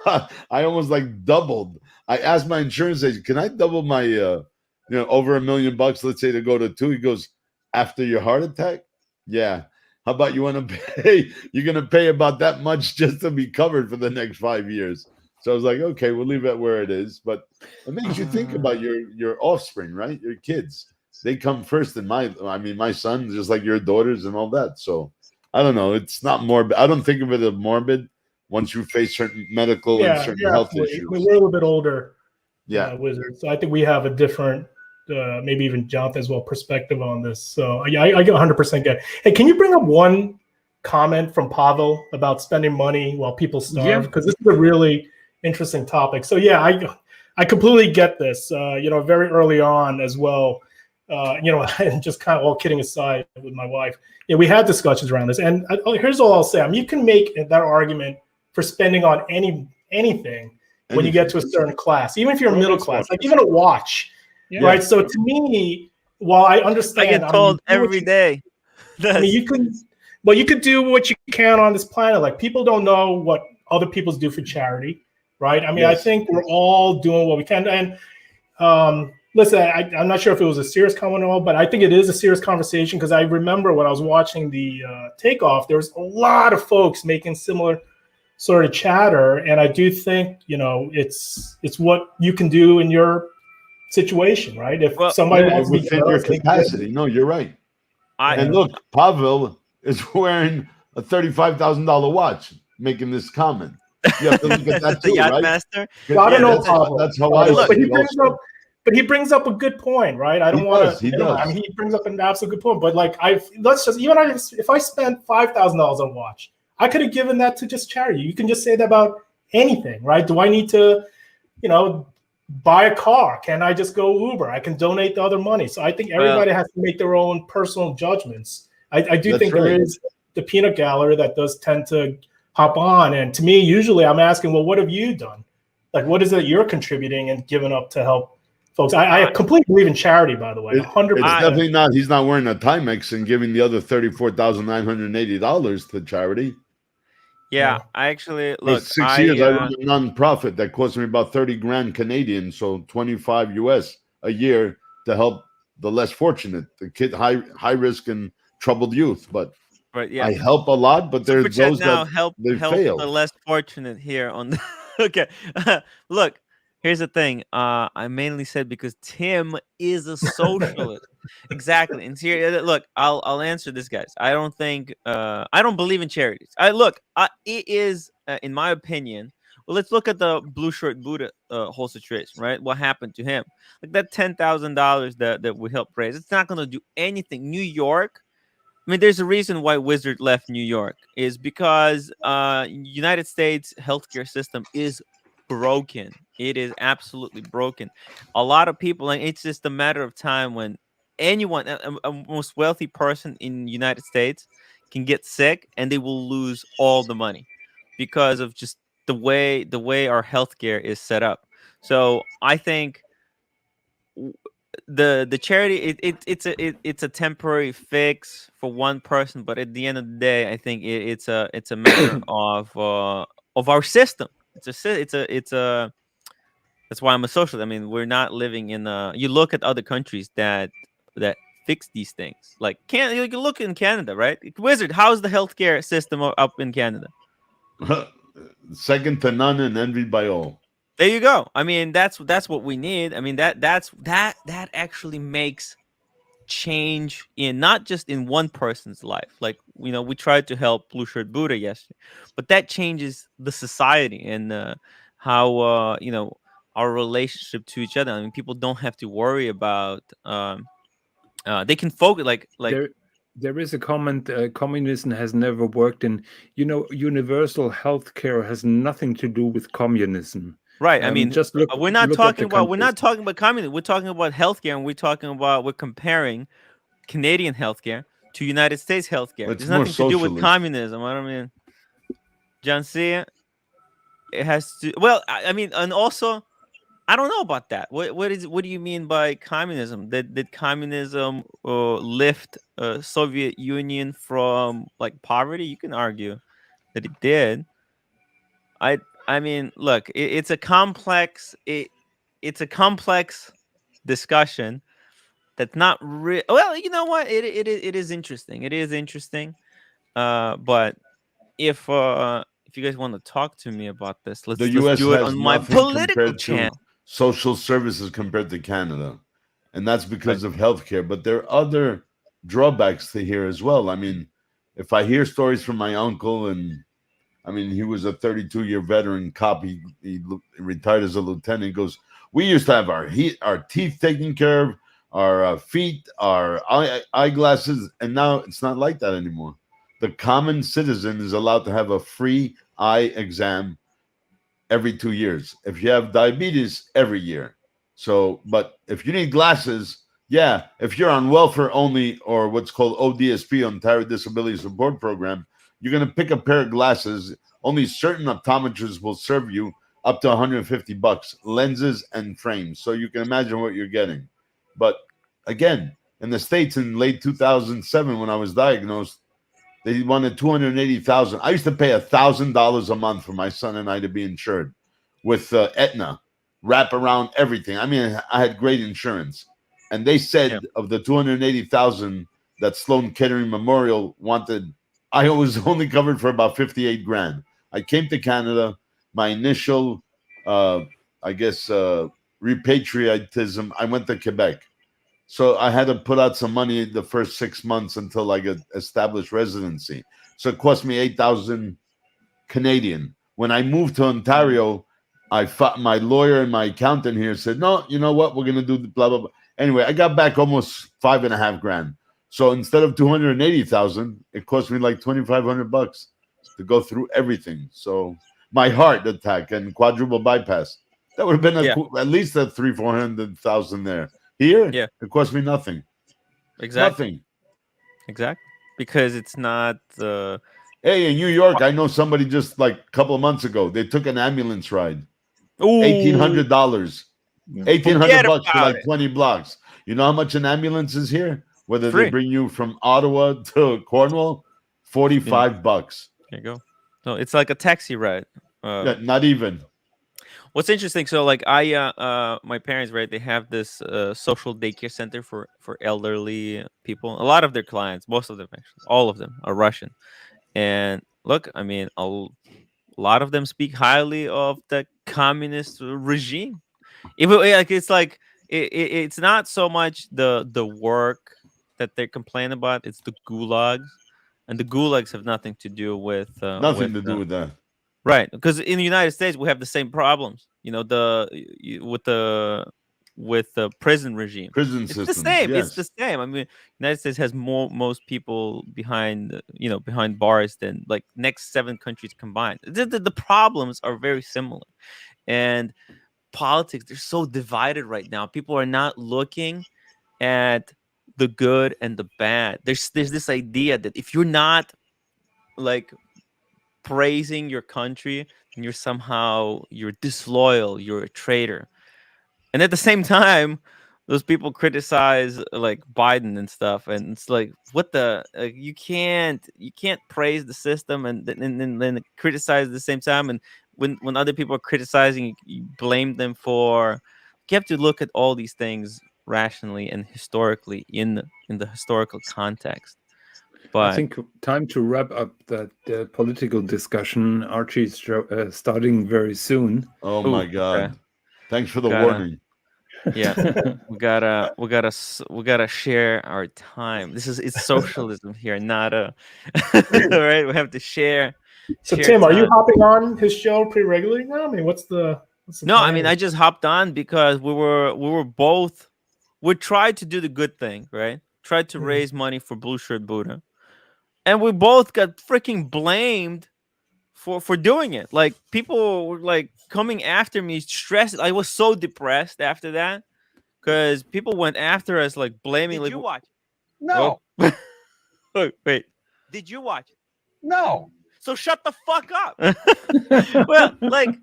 I almost like doubled. I asked my insurance agent, can I double my over $1 million, let's say, to go to 2? He goes, after your heart attack? Yeah. How about you want to pay? You're going to pay about that much just to be covered for the next 5 years. So I was like, okay, we'll leave it where it is. But it makes you think about your offspring, right? Your kids. They come first in my son, just like your daughters and all that. So I don't know. It's not morbid. I don't think of it as morbid once you face certain medical and certain health issues. We're a little bit older, wizards. So I think we have a different, maybe even Jonathan as well, perspective on this. So I 100% get it. Hey, can you bring up one comment from Pavel about spending money while people starve? Because this is a really interesting topic. So I completely get this. Very early on as well. And just kind of all kidding aside with my wife, we had discussions around this. And here's all I'll say. I mean, you can make that argument for spending on anything when you get to a certain class, even if you're middle class, like even a watch, right? So to me, while I understand, I get told every day. I mean, you could do what you can on this planet. Like, people don't know what other people do for charity. Right. I mean, I think we're all doing what we can. And listen, I'm not sure if it was a serious comment at all, but I think it is a serious conversation, because I remember when I was watching the takeoff, there was a lot of folks making similar sort of chatter. And I do think, it's what you can do in your situation, right? If somebody wants to within your capacity. No, you're right. And look, Pavel is wearing a $35,000 watch making this comment. You have to look at that too, yacht right? master. I don't know. That's how I look. But he brings up a good point, right? I don't want to. He brings up an absolute good point. But like, if I spent $5,000 on a watch, I could have given that to just charity. You can just say that about anything, right? Do I need to, buy a car? Can I just go Uber? I can donate the other money. So I think everybody has to make their own personal judgments. I do think there is the peanut gallery that does tend to hop on. And to me, usually I'm asking, well, what have you done? Like, what is it you're contributing and giving up to help folks? I completely believe in charity, by the way, 100%. It's definitely not. He's not wearing a Timex and giving the other $34,980 to charity. Yeah, I actually For 6 years, I run a non-profit that cost me about 30 grand Canadian, so 25 US a year to help the less fortunate, the kid, high risk and troubled youth. But I help a lot, but there's those that help fail. the less fortunate here on the okay. Look, here's the thing. I mainly said because Tim is a socialist. Exactly. And here, look, I'll answer this, guys. I don't think I don't believe in charities. It is in my opinion. Well, let's look at the blue shirt Buddha whole situation, right? What happened to him? Like that $10,000 that we helped raise. It's not going to do anything. New York. I mean, there's a reason why Wizard left New York is because United States healthcare system is broken. It is absolutely broken. A lot of people, and it's just a matter of time when anyone, a most wealthy person in United States, can get sick and they will lose all the money because of just the way our healthcare is set up. So I think the charity it's a temporary fix for one person, but at the end of the day, I think it's a matter of our system. It's a that's why I'm a socialist. I mean, we're not living in you look at other countries that fix these things. Like you can look in Canada, right? Wizard, how's the healthcare system up in Canada? Second to none and envied by all. There you go. I mean, that's what we need. I mean, that actually makes change in not just in one person's life. Like, we tried to help Blue Shirt Buddha yesterday, but that changes the society and how our relationship to each other. I mean, people don't have to worry about they can focus like there is a comment, communism has never worked in, universal health care has nothing to do with communism. Right. I mean, just look. We're not talking about communism. We're talking about healthcare, and we're comparing Canadian healthcare to United States healthcare. There's nothing to do with communism. I don't mean, John C. It has to. Well, I mean, and also, I don't know about that. What do you mean by communism? Did communism lift Soviet Union from like poverty? You can argue that it did. I mean, look, it's a complex discussion that's not real. Well, you know what? It is interesting. It is interesting. But if you guys want to talk to me about this, let's do it on my political channel. Social services compared to Canada, and that's because of healthcare. But there are other drawbacks to here as well. I mean, if I hear stories from my uncle, and I mean, he was a 32-year veteran cop. He retired as a lieutenant. He goes, we used to have our teeth taken care of, our feet, our eyeglasses, and now it's not like that anymore. The common citizen is allowed to have a free eye exam every 2 years. If you have diabetes, every year. So, but if you need glasses, if you're on welfare only or what's called ODSP, Ontario Disability Support Program, you're going to pick a pair of glasses. Only certain optometrists will serve you up to $150, lenses and frames. So you can imagine what you're getting. But again, in the States in late 2007, when I was diagnosed, they wanted $280,000. I used to pay $1,000 a month for my son and I to be insured with Aetna, wrap around everything. I mean, I had great insurance. And they said of the $280,000 that Sloan Kettering Memorial wanted, I was only covered for about 58 grand. I came to Canada. My initial, repatriatism, I went to Quebec. So I had to put out some money the first 6 months until I got established residency. So it cost me 8,000 Canadian. When I moved to Ontario, my lawyer and my accountant here said, no, you know what? We're going to do the blah, blah, blah. Anyway, I got back almost $5.5 grand. So instead of 280,000, it cost me like $2,500 to go through everything. So my heart attack and quadruple bypass. That would have been Yeah. at least a 300,000-400,000 there. Here, Yeah. it cost me nothing. Exactly. Nothing. Exactly. Because it's not the Hey, in New York, I know somebody just like a couple of months ago. They took an ambulance ride. ooh, $1,800. Yeah. 1,800 forget bucks for about like it. 20 blocks. You know how much an ambulance is here? Whether they Free. bring you from Ottawa to Cornwall, Yeah. $45. There you go. So it's like a taxi ride. Yeah, not even. What's interesting, so like my parents, right, they have this social daycare center for elderly people. A lot of their clients, most of them actually, all of them are Russian. And look, I mean, lot of them speak highly of the communist regime. Even like it's not so much the work that they complain about, it's the gulags. And the gulags have nothing to do Nothing to do with that. right, because in the United States we have the same problems. You know, with the prison regime. Prison It's the systems, same. It's the yes. same. I mean, United States has most people behind behind bars than like next 7 countries combined. The problems are very similar, and politics, they're so divided right now. People are not looking at the good and the bad. There's this idea that if you're not like praising your country, then you're disloyal, you're a traitor. And at the same time, those people criticize like Biden and stuff, and it's like, what the you can't praise the system and then criticize at the same time. And when other people are criticizing, you blame them for. You have to look at all these things rationally and historically in the historical context. I But think time to wrap up that political discussion. Archie's starting very soon. Oh oh, my okay, God. Thanks for the gotta warning. yeah. We gotta share our time. It's socialism here, not a right. We have to share So share Tim, are you time. hopping on his show pretty regularly now? I mean, what's the No, I plan? mean, I just hopped on because we were both we tried to do the good thing, right? Tried to Hmm. raise money for Blue Shirt Buddha, and we both got freaking blamed for doing it. Like people were like coming after me, stressed. I was so depressed after that because people went after us, like blaming. Did Like, you watch it? oh, No, wait. Did you watch it? No. So shut the fuck up. Well, like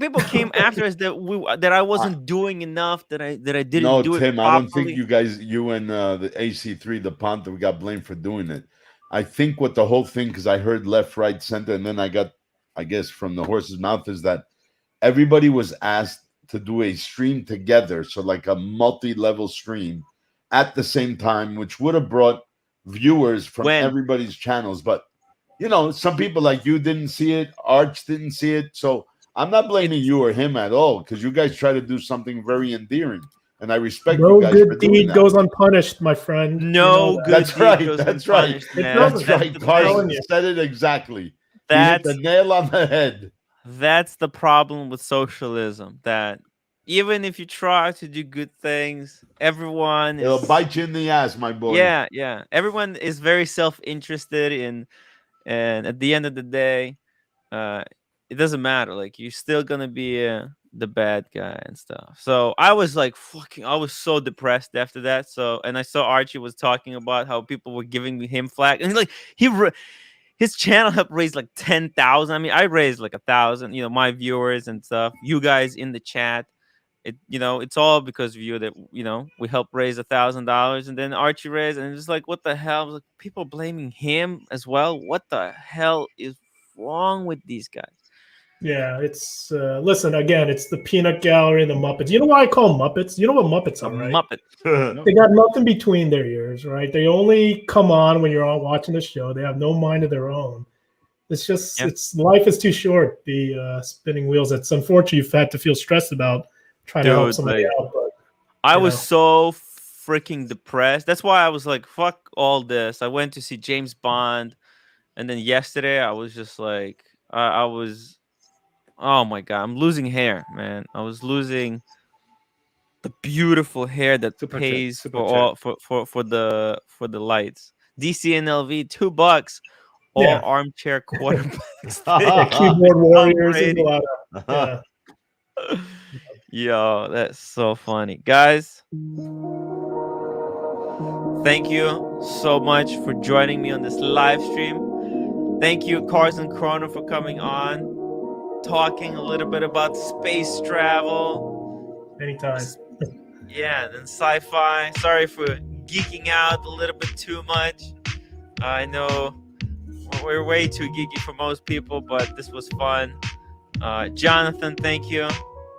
people came after us that I wasn't doing enough, that I didn't No, do it Tim, I don't think properly. you and the AC3, the Ponte, we got blamed for doing it. I think what the whole thing, because I heard left, right, center, and then I got, I guess, from the horse's mouth, is that everybody was asked to do a stream together. So, like a multi level stream at the same time, which would have brought viewers from When everybody's channels. But, some people like you didn't see it, Arch didn't see it. So, I'm not blaming it's you or him at all because you guys try to do something very endearing. And I respect you No guys for good doing deed that. goes unpunished, my friend. You know no that. good That's deed right. goes That's right. unpunished, It man. That's doesn't. That's right. the I'm telling Carson thing. you. said it exactly. He hit the That's nail on the head. that's the problem with socialism. That even if you try to do good things, everyone It'll is bite you in the ass, my boy. yeah. Everyone is very self-interested in, and at the end of the day, uh it doesn't matter, like you're still gonna be the bad guy and stuff. So I was like fucking, I was so depressed after that. So, and I saw Archie was talking about how people were giving him flack, and like his channel helped raise like 10,000. I mean, I raised like 1,000, my viewers and stuff, you guys in the chat. It's all because of you that we helped raise $1,000, and then Archie raised, and it's just like, what the hell? I was like, people blaming him as well. What the hell is wrong with these guys? Yeah, it's listen again. It's the peanut gallery and the Muppets. You know why I call them Muppets? You know what Muppets A are, right? Muppet. They got nothing between their ears, right? They only come on when you're all watching the show. They have no mind of their own. It's just, Yeah. it's life is too short. The spinning wheels. It's unfortunate you've had to feel stressed about trying to help Dude, somebody like, out, but I you was know. so freaking depressed. That's why I was like, fuck all this. I went to see James Bond, and then yesterday I was just like, I was, oh my God, I'm losing hair, man. I was losing the beautiful hair that Super chat. pays Super for chat. all for the lights. DCNLV, $2. All Yeah. armchair quarterbacks. Yeah, keyboard warriors. There's a Brady. lot of yeah. Yo, that's so funny. Guys, thank you so much for joining me on this live stream. Thank you, Carson Kroner, for coming on, talking a little bit about space travel. Anytime. Yeah, and sci-fi. Sorry for geeking out a little bit too much. I know we're way too geeky for most people, but this was fun. Jonathan, thank you.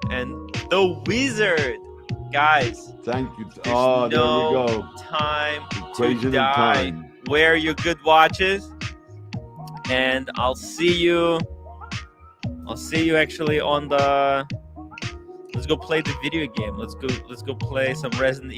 And the Wizard, guys. Thank you. There's Oh, there we no go. time Equation to of die. time. Wear your good watches, and I'll see you. I'll see you actually on the. Let's go play the video game. Let's go play some Resident Evil.